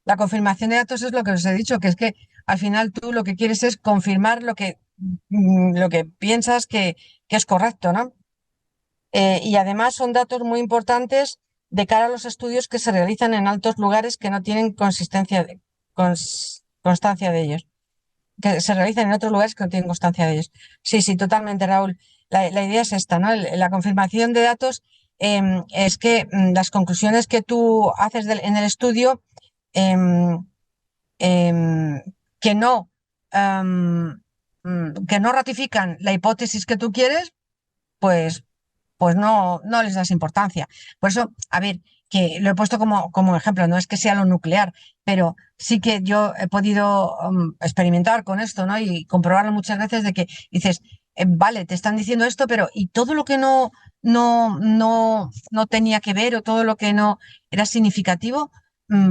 La confirmación de datos es lo que os he dicho, que es que al final tú lo que quieres es confirmar lo que piensas que es correcto, ¿no? Y además son datos muy importantes de cara a los estudios que se realizan en altos lugares que no tienen constancia de ellos, que se realizan en otros lugares que no tienen constancia de ellos. Sí, sí, totalmente, Raúl. La idea es esta, ¿no? La confirmación de datos es que las conclusiones que tú haces en el estudio em, em, que no, que no ratifican la hipótesis que tú quieres, pues, pues no les das importancia. Por eso, a ver, que lo he puesto como ejemplo, no es que sea lo nuclear, pero sí que yo he podido experimentar con esto, ¿no? Y comprobarlo muchas veces de que dices, vale, te están diciendo esto, pero y todo lo que no tenía que ver o todo lo que no era significativo,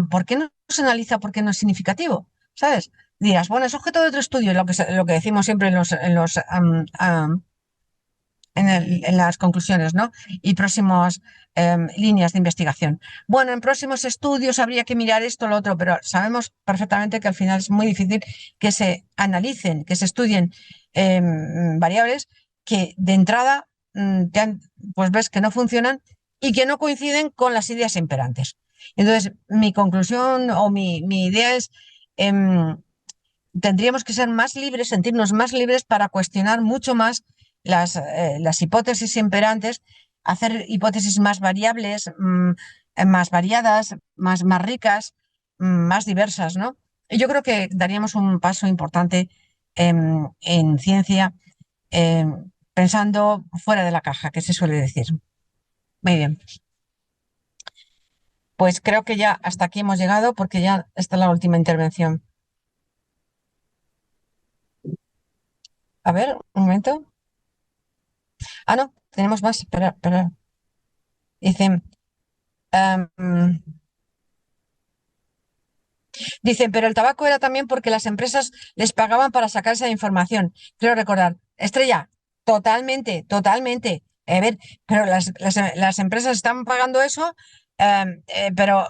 ¿por qué no se analiza por qué no es significativo? ¿Sabes? Dirás, bueno, es objeto de otro estudio, lo que decimos siempre en las conclusiones, ¿no? Y próximas líneas de investigación. Bueno, en próximos estudios habría que mirar esto o lo otro, pero sabemos perfectamente que al final es muy difícil que se analicen, que se estudien variables que de entrada pues ves que no funcionan y que no coinciden con las ideas imperantes. Entonces, mi conclusión o mi idea es tendríamos que ser más libres, sentirnos más libres para cuestionar mucho más las hipótesis imperantes, hacer hipótesis más variables, más variadas, más ricas, más diversas, ¿no? Y yo creo que daríamos un paso importante en ciencia, pensando fuera de la caja, que se suele decir. Muy bien, pues creo que ya hasta aquí hemos llegado porque ya está la última intervención. A ver, un momento. Ah, no, tenemos más. Espera, espera. Dicen, em, dicen, pero el tabaco era también porque las empresas les pagaban para sacar esa información. Quiero recordar, Estrella, totalmente, totalmente. A ver, pero las empresas están pagando eso, pero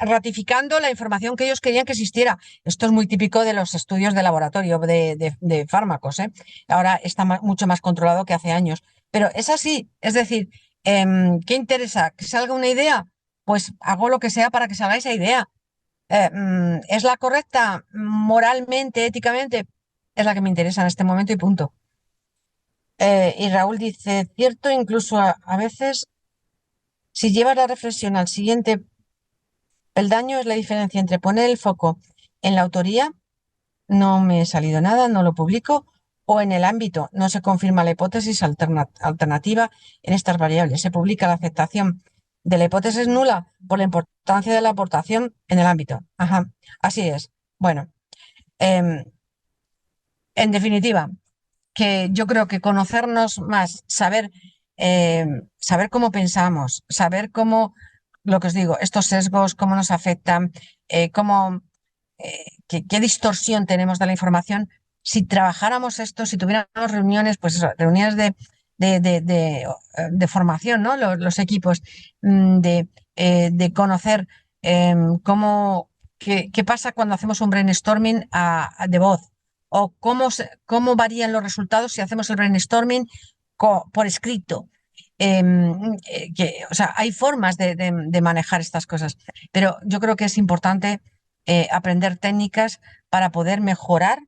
ratificando la información que ellos querían que existiera. Esto es muy típico de los estudios de laboratorio de fármacos, ¿eh? Ahora está mucho más controlado que hace años. Pero es así, es decir, ¿qué interesa? ¿Que salga una idea? Pues hago lo que sea para que salga esa idea. ¿Es la correcta moralmente, éticamente? Es la que me interesa en este momento y punto. Y Raúl dice, cierto, incluso a veces, si llevas la reflexión al siguiente peldaño, es la diferencia entre poner el foco en la autoría, no me he salido nada, no lo publico, o en el ámbito, no se confirma la hipótesis alternativa en estas variables. Se publica la aceptación de la hipótesis nula por la importancia de la aportación en el ámbito. Ajá, así es. Bueno, em, en definitiva, que yo creo que conocernos más, saber cómo pensamos, saber cómo, lo que os digo, estos sesgos, cómo nos afectan, qué distorsión tenemos de la información. Si trabajáramos esto, si tuviéramos reuniones, pues eso, reuniones de formación, ¿no? Los equipos, de conocer qué pasa cuando hacemos un brainstorming de voz o cómo varían los resultados si hacemos el brainstorming por escrito. O sea, hay formas de manejar estas cosas, pero yo creo que es importante aprender técnicas para poder mejorar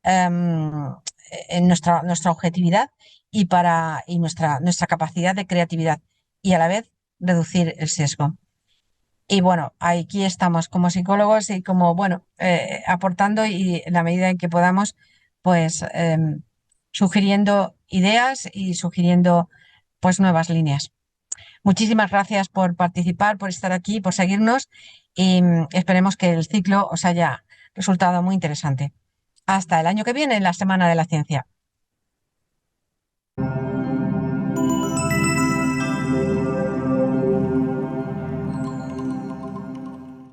em, en nuestra objetividad y nuestra capacidad de creatividad y a la vez reducir el sesgo. Y bueno, aquí estamos como psicólogos y como, bueno, aportando y en la medida en que podamos, pues sugiriendo ideas y sugiriendo pues nuevas líneas. Muchísimas gracias por participar, por estar aquí, por seguirnos y esperemos que el ciclo os haya resultado muy interesante. Hasta el año que viene, en la Semana de la Ciencia.